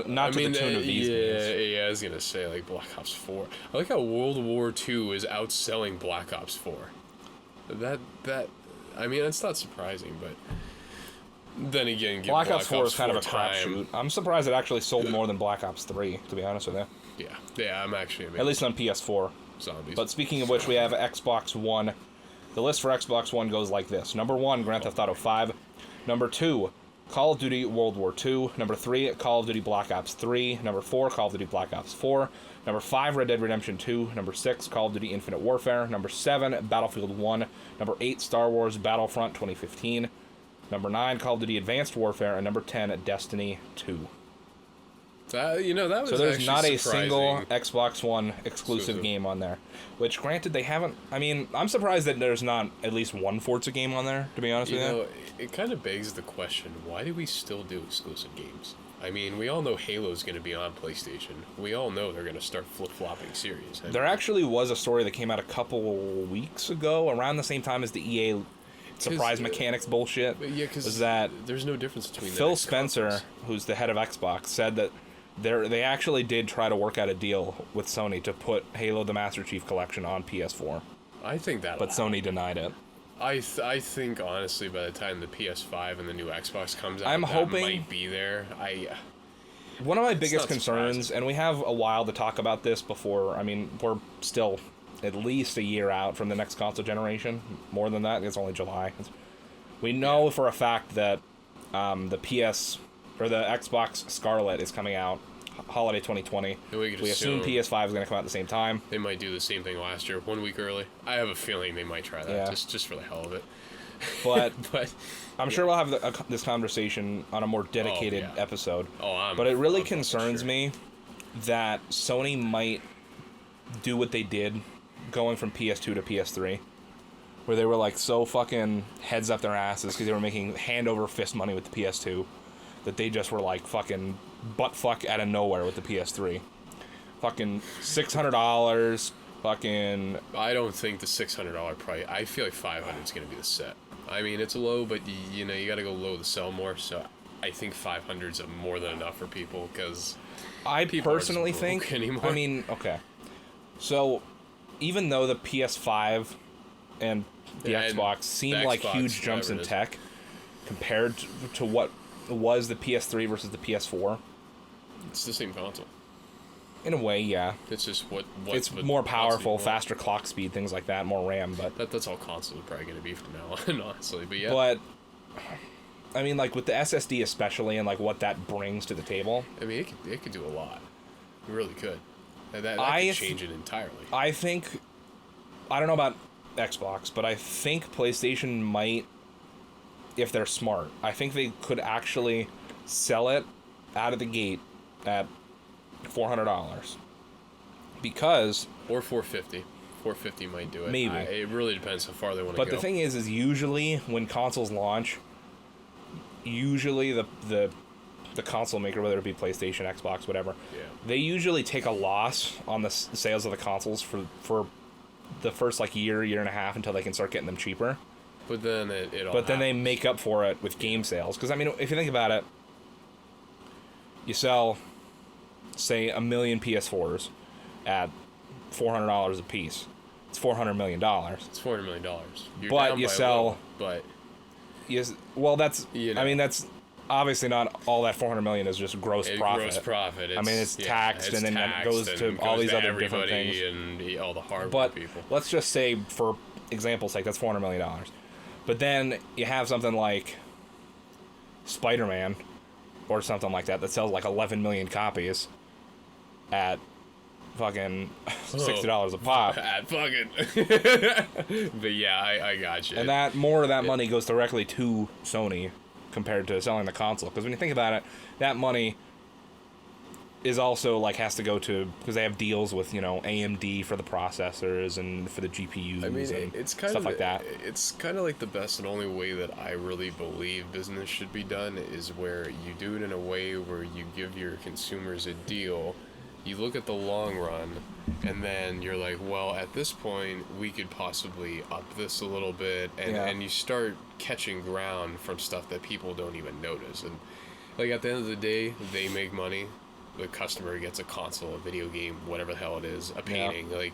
not to the tune of these games. Yeah, I was going to say, like, Black Ops 4. I like how World War II is outselling Black Ops 4. I mean, it's not surprising, but... Then again, Black Ops 4 is kind of a crapshoot. I'm surprised it actually sold more than Black Ops 3, to be honest with you. Yeah, I'm actually amazed. At least on PS4. Zombies. But speaking of which, we have Xbox One. The list for Xbox One goes like this. Number 1, Grand Theft Auto 5. Number 2, Call of Duty World War II. Number 3, Call of Duty Black Ops 3. Number 4, Call of Duty Black Ops 4. Number 5, Red Dead Redemption 2. Number 6, Call of Duty Infinite Warfare. Number 7, Battlefield 1. Number 8, Star Wars Battlefront 2015. Number 9, Call of Duty Advanced Warfare, and number 10, Destiny 2. That was so there's not a surprising. single Xbox One exclusive game on there. Which, granted, they haven't... I mean, I'm surprised that there's not at least one Forza game on there, to be honest with you. It kind of begs the question, why do we still do exclusive games? I mean, we all know Halo's going to be on PlayStation. We all know they're going to start flip-flopping series. There actually was a story that came out a couple weeks ago, around the same time as the EA... surprise mechanics bullshit. Yeah, because there's no difference between Phil Spencer, who's the head of Xbox, said that they actually did try to work out a deal with Sony to put Halo the Master Chief Collection on PS4. I think that, but Sony denied it. I think honestly, by the time the PS5 and the new Xbox comes out, I'm hoping might be there. One of my biggest concerns, and we have a while to talk about this before. I mean, we're still at least a year out from the next console generation. More than that, it's only July. We know for a fact that the Xbox Scarlet is coming out holiday 2020. We assume PS5 is going to come out at the same time. They might do the same thing last year, 1 week early. I have a feeling they might try that, just for the hell of it. But I'm sure we'll have this conversation on a more dedicated episode. But it really concerns me that Sony might do what they did going from PS2 to PS3, where they were like so fucking heads up their asses because they were making hand over fist money with the PS2 that they just were like fucking butt fuck out of nowhere with the PS3. Fucking $600. Fucking. I don't think the $600 price. I feel like $500 is gonna be the set. I mean, it's low, but you got to go low to sell more. So I think $500 is more than enough for people because I personally think. Anymore. I mean, okay. So even though the PS5 and the Xbox seem like huge jumps in tech compared to what was the PS3 versus the PS4, it's the same console. In a way, yeah. It's just it's more powerful, faster clock speed, things like that, more RAM, but that's all consoles are probably going to be from now on, honestly. But yeah. But I mean, like with the SSD especially, and like what that brings to the table. I mean, it could do a lot. It really could. That could change it entirely. I think, I don't know about Xbox, but I think PlayStation might, if they're smart, I think they could actually sell it out of the gate at $400 because or $450. $450 might do it. Maybe. It really depends how far they want to go. But the thing is usually when consoles launch, usually the console maker, whether it be PlayStation, Xbox, whatever, they usually take a loss on the sales of the consoles for the first like year and a half until they can start getting them cheaper. But then it all But then they make up for it with game sales. Because, I mean, if you think about it, you sell, say, 1 million PS4s at $400 a piece. It's $400 million. It's $400 million. You're but down you by sell... little, but... Well, that's... You know. I mean, that's... Obviously, not all that $400 million is just gross profit. Gross profit. I mean, it's taxed, and then it goes to all these other different things. And all the hardware but people. Let's just say, for example's sake, that's $400 million. But then you have something like Spider-Man or something like that sells like 11 million copies at fucking $60 a pop. At fucking... But yeah, I got you. And that more of that money goes directly to Sony compared to selling the console. Because when you think about it, that money is also like has to go to, because they have deals with, you know, AMD for the processors and for the GPUs. I mean, and it's kind stuff of like that. It's kind of like the best and only way that I really believe business should be done is where you do it in a way where you give your consumers a deal. You look at the long run, and then you're like, well, at this point, we could possibly up this a little bit, and you start catching ground from stuff that people don't even notice. And like at the end of the day, they make money. The customer gets a console, a video game, whatever the hell it is, a painting. Like,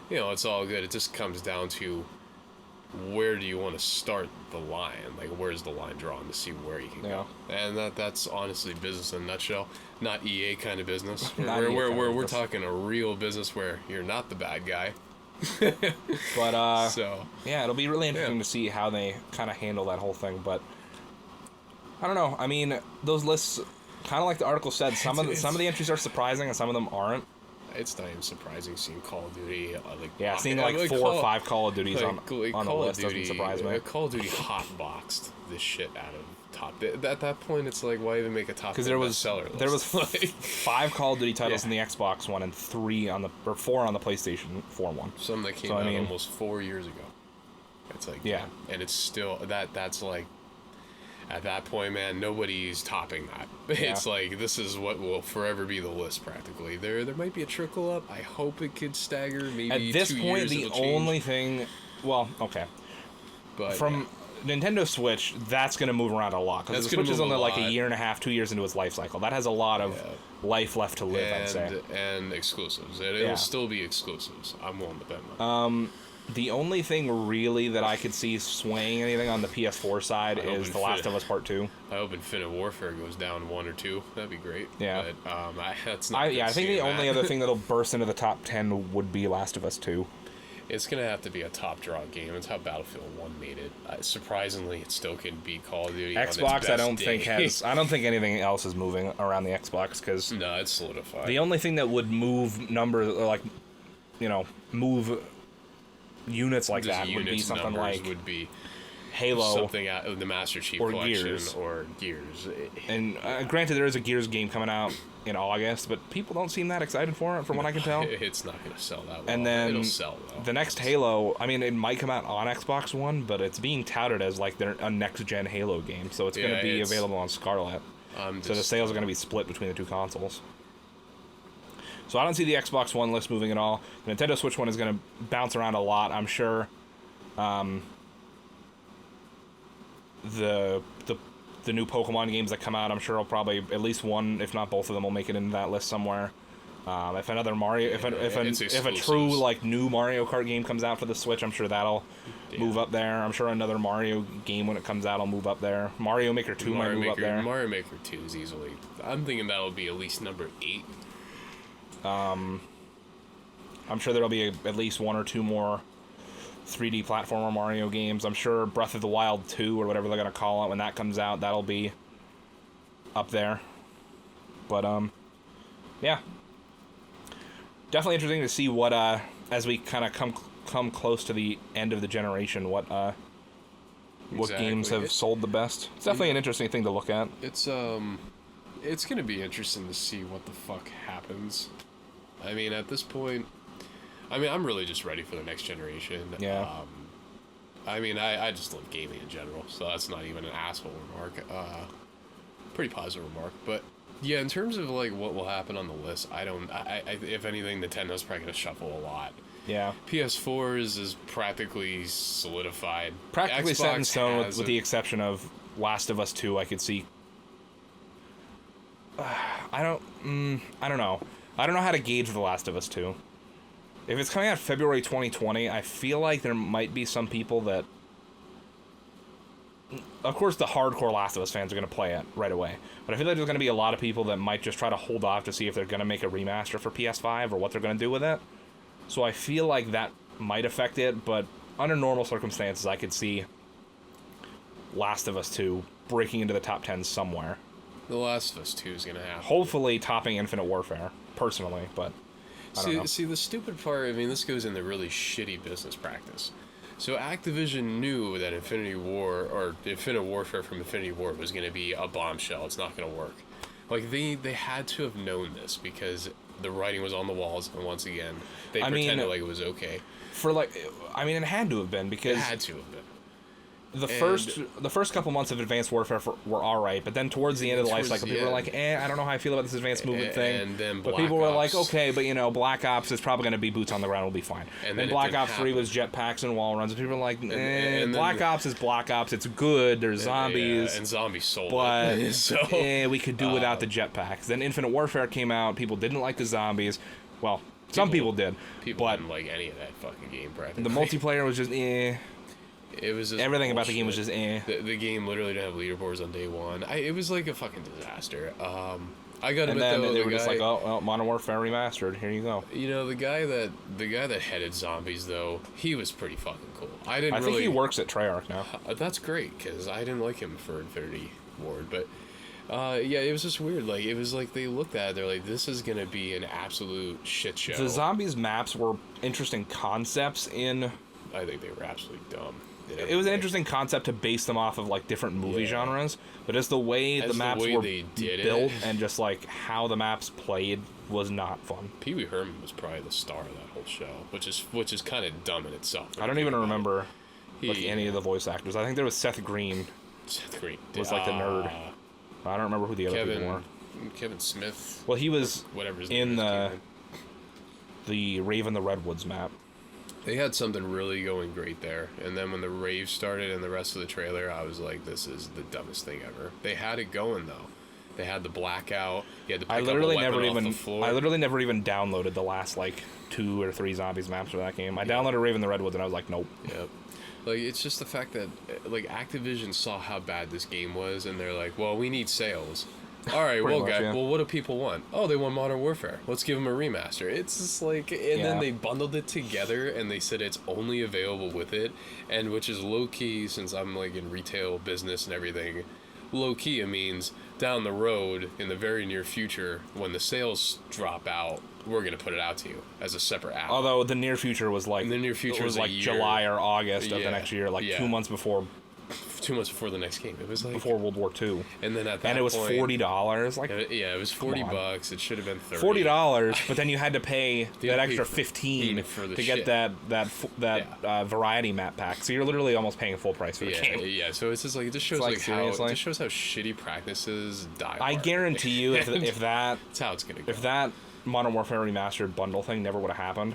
you know, it's all good. It just comes down to where do you want to start the line? Like, where's the line drawn to see where you can go? And that's honestly business in a nutshell. Not EA kind of business. We're talking a real business where you're not the bad guy. But so yeah, it'll be really interesting to see how they kind of handle that whole thing. But I don't know. I mean, those lists, kind of like the article said, some of the entries are surprising and some of them aren't. It's not even surprising seeing Call of Duty seeing like 4 or 5 Call of Duties on the list doesn't surprise me. Call of Duty hotboxed this shit out of top. At that point, it's like, why even make a top? Because there was like 5 Call of Duty titles in the Xbox One and 4 on the PlayStation 4 one. Some that came out almost 4 years ago. It's like and it's still that's like. At that point, man, nobody's topping that. It's like, this is what will forever be the list, practically. There might be a trickle up. I hope it could stagger, maybe at this 2 point, years the only thing... Well, okay. But from Nintendo Switch, that's going to move around a lot. Because the Switch is only like a year and a half, 2 years into its life cycle. That has a lot of life left to live, I'd say. And exclusives. It'll still be exclusives. I'm willing to bet on that. The only thing really that I could see swaying anything on the PS4 side is The Last of Us Part 2. I hope Infinite Warfare goes down 1 or 2. That'd be great. Yeah. But that's not. I think the only other thing that'll burst into the top 10 would be Last of Us 2. It's gonna have to be a top draw game. It's how Battlefield 1 made it. Surprisingly, it still can beat Call of Duty. Xbox, I don't think anything else is moving around the Xbox because no, it's solidified. The only thing that would move numbers, like, you know, move units like that would be something like Halo, something out the Master Chief or Collection, Gears. or Gears. And granted, there is a Gears game coming out in August, but people don't seem that excited for it, from what I can tell. It's not going to sell that well. And then it'll sell though. The next Halo, I mean, it might come out on Xbox One, but it's being touted as like a next-gen Halo game, so it's going to be available on Scarlet. So the sales are going to be split between the two consoles. So I don't see the Xbox One list moving at all. The Nintendo Switch one is going to bounce around a lot, I'm sure. The new Pokemon games that come out, I'm sure will probably at least one, if not both of them, will make it into that list somewhere. If another Mario, if a true like new Mario Kart game comes out for the Switch, I'm sure that'll move up there. I'm sure another Mario game when it comes out will move up there. Mario Maker 2 might move up there. Mario Maker 2 is easily. I'm thinking that'll be at least number 8. I'm sure there'll be at least 1 or 2 more 3D platformer Mario games. I'm sure Breath of the Wild 2, or whatever they're going to call it when that comes out, that'll be up there. But, yeah. Definitely interesting to see what, as we kind of come close to the end of the generation, what games have sold the best. It's definitely an interesting thing to look at. It's going to be interesting to see what the fuck happens. I mean, at this point, I mean, I'm really just ready for the next generation. Yeah. I mean, I just love gaming in general, so that's not even an asshole remark. Pretty positive remark, but yeah, in terms of like what will happen on the list, I if anything, Nintendo's probably gonna shuffle a lot. Yeah. PS4's is practically solidified. Practically set in Xbox stone with has the exception of Last of Us 2. I could see. I don't know. I don't know how to gauge The Last of Us 2. If it's coming out February 2020, I feel like there might be some people that... Of course, the hardcore Last of Us fans are going to play it right away. But I feel like there's going to be a lot of people that might just try to hold off to see if they're going to make a remaster for PS5 or what they're going to do with it. So I feel like that might affect it, but under normal circumstances, I could see Last of Us 2 breaking into the top 10 somewhere. The Last of Us 2 is going to happen. Hopefully topping Infinite Warfare, personally, but I don't know. See, the stupid part, I mean, this goes into really shitty business practice. So Activision knew that Infinite Warfare from Infinity War was going to be a bombshell. It's not going to work. Like, they had to have known this because the writing was on the walls, and once again, they pretended like it was okay. It had to have been because... It had to have been. The first couple months of Advanced Warfare were alright, but then towards the end of the life cycle, people were like, I don't know how I feel about this advanced movement thing. And then but people were like, okay, but Black Ops is probably going to be boots on the ground, will be fine. And then Black Ops 3 was jetpacks and wall runs, and people were like, Black Ops is Black Ops, it's good, there's zombies. And zombies sold but it. So, we could do without the jetpacks. Then Infinite Warfare came out, people didn't like the zombies. Well, some people did. People didn't like any of that fucking game, practically. The multiplayer was just It was just everything bullshit. about the game was just The game literally didn't have leaderboards on day one. It was like a fucking disaster. I got to admit though, they were just like, oh, well, Modern Warfare remastered. Here you go. The guy that headed zombies though, he was pretty fucking cool. I think he works at Treyarch now. That's great because I didn't like him for Infinity Ward, but yeah, it was just weird. Like it was like they looked at it, they're like, this is gonna be an absolute shit show. The zombies maps were interesting concepts in. I think they were absolutely dumb. It was an interesting concept to base them off of like different movie genres, but as the way the maps were built and just like how the maps played was not fun. Pee Wee Herman was probably the star of that whole show, which is kind of dumb in itself. I don't even remember any of the voice actors. I think there was Seth Green. Seth Green was like the nerd. I don't remember who the other people were. Kevin Smith. Well, he was whatever his in name the Raven the Redwoods map. They had something really going great there, and then when the rave started and the rest of the trailer, I was like, this is the dumbest thing ever. They had it going though. They had the blackout. You had to pick I literally never even downloaded the last like 2 or 3 zombies maps for that game. I downloaded Raven the Redwoods and I was like, nope. Yep. Like it's just the fact that like Activision saw how bad this game was, and they're like, well, we need sales. All right, well, guys, well, what do people want? Oh, they want Modern Warfare. Let's give them a remaster. It's just like, and then they bundled it together, and they said it's only available with it, and which is low key, since I'm like in retail business and everything. Low key, it means down the road in the very near future, when the sales drop out, we're gonna put it out to you as a separate app. Although the near future was like July or August of the next year, like 2 months before. 2 months before the next game. It was like before World War II. And then at that it was point, $40. Like it was $40. It should have been $40, but then you had to pay that extra $15 to get that variety map pack. So you're literally almost paying full price for the game. Yeah. So it's just like it just shows it just shows how shitty practices die. I guarantee you, if that's how it's gonna go. If that Modern Warfare Remastered bundle thing never would have happened,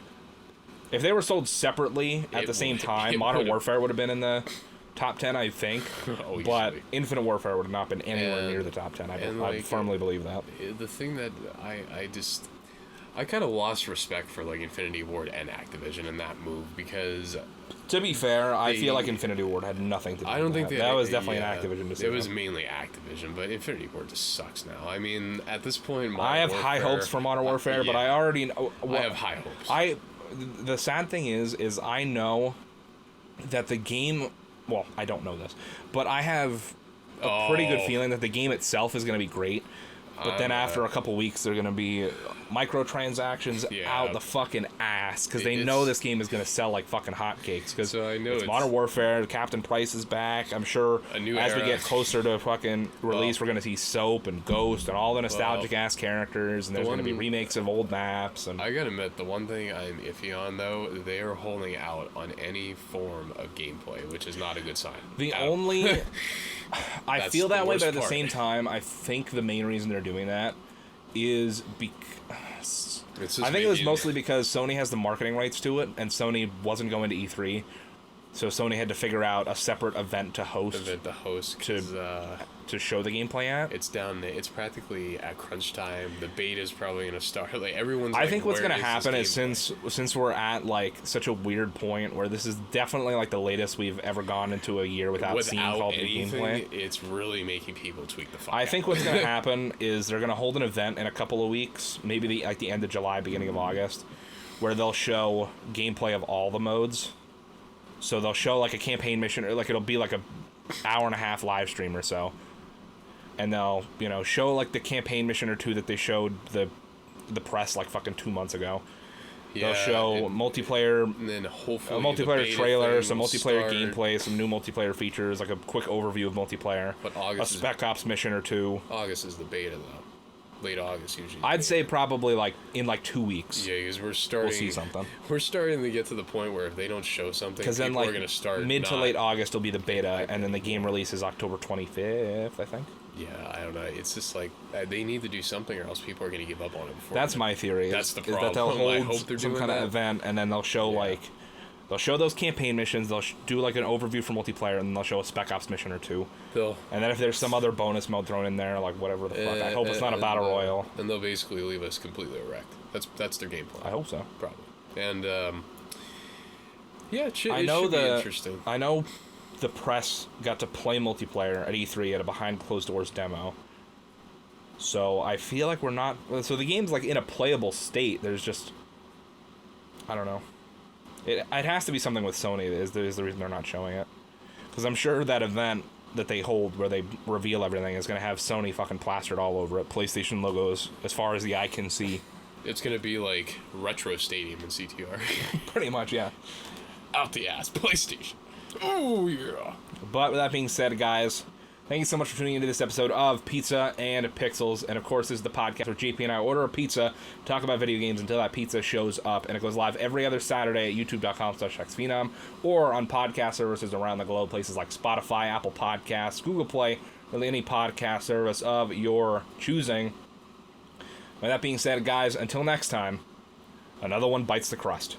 if they were sold separately at the same time, Modern Warfare would have been in the top 10, I think, but Infinite Warfare would have not been anywhere near the top 10. I firmly believe that. The thing that I kind of lost respect for like Infinity Ward and Activision in that move because, to be fair, I feel like Infinity Ward had nothing to do with that. I don't think that was definitely an Activision decision. It was mainly Activision, but Infinity Ward just sucks now. I mean, at this point, I have high hopes for Modern Warfare, but I already know. I have high hopes. The sad thing is I know that the game. Well, I don't know this, but I have a pretty good feeling that the game itself is going to be great. But then after a couple weeks, they're going to be microtransactions out the fucking ass because they know this game is going to sell like fucking hotcakes. Because so I know it's Modern Warfare, Captain Price is back. I'm sure as we get closer to fucking release, we're going to see Soap and Ghost and all the nostalgic ass characters, and there's going to be remakes of old maps. And I gotta admit, the one thing I'm iffy on though, they are holding out on any form of gameplay, which is not a good sign. I feel that way, but at the same time, I think the main reason they're doing that is because I think it was mostly because Sony has the marketing rights to it, and Sony wasn't going to E3, so Sony had to figure out a separate event to host. To show the gameplay at. It's practically at crunch time. The beta's probably gonna start. Like everyone's. I think what's gonna happen is since we're at like such a weird point where this is definitely like the latest we've ever gone into a year without seeing Call of Duty gameplay. It's really making people tweak the fuck I think what's gonna happen is they're gonna hold an event in a couple of weeks, maybe the end of July, beginning of August, where they'll show gameplay of all the modes. So they'll show like a campaign mission, or like it'll be like a hour and a half live stream or so. And they'll, show like the campaign mission or two that they showed the press like fucking 2 months ago. Yeah, they'll show multiplayer, and then hopefully a multiplayer trailer, some multiplayer gameplay, some new multiplayer features, like a quick overview of multiplayer. But a Spec Ops mission or two. August is the beta though. Late August usually. I'd say probably like in like 2 weeks. Yeah, because we'll see something. We're starting to get to the point where if they don't show something, people then like are gonna start mid to late August will be the beta, and then the game release is October 25th, I think. Yeah, I don't know. It's just like they need to do something, or else people are going to give up on it. That's my theory. That's the problem. Is that they'll hold some kind of event, and then they'll show they'll show those campaign missions. They'll do like an overview for multiplayer, and then they'll show a Spec Ops mission or two. And then if there's some other bonus mode thrown in there, like whatever the fuck. I hope it's not a battle royal. And they'll basically leave us completely erect. That's their game plan. I hope so. Probably. And it should be interesting. I know. The press got to play multiplayer at E3 at a behind closed doors demo. So I feel like we're not... So the game's like in a playable state. There's just... I don't know. It has to be something with Sony is the reason they're not showing it. Because I'm sure that event that they hold where they reveal everything is going to have Sony fucking plastered all over it. PlayStation logos as far as the eye can see. It's going to be like Retro Stadium in CTR. Pretty much, yeah. Out the ass. PlayStation. Oh, yeah. But with that being said, guys, thank you so much for tuning into this episode of Pizza and Pixels. And, of course, this is the podcast where JP and I order a pizza, talk about video games until that pizza shows up. And it goes live every other Saturday at youtube.com/HexxedPhenom or on podcast services around the globe, places like Spotify, Apple Podcasts, Google Play, really any podcast service of your choosing. With that being said, guys, until next time, another one bites the crust.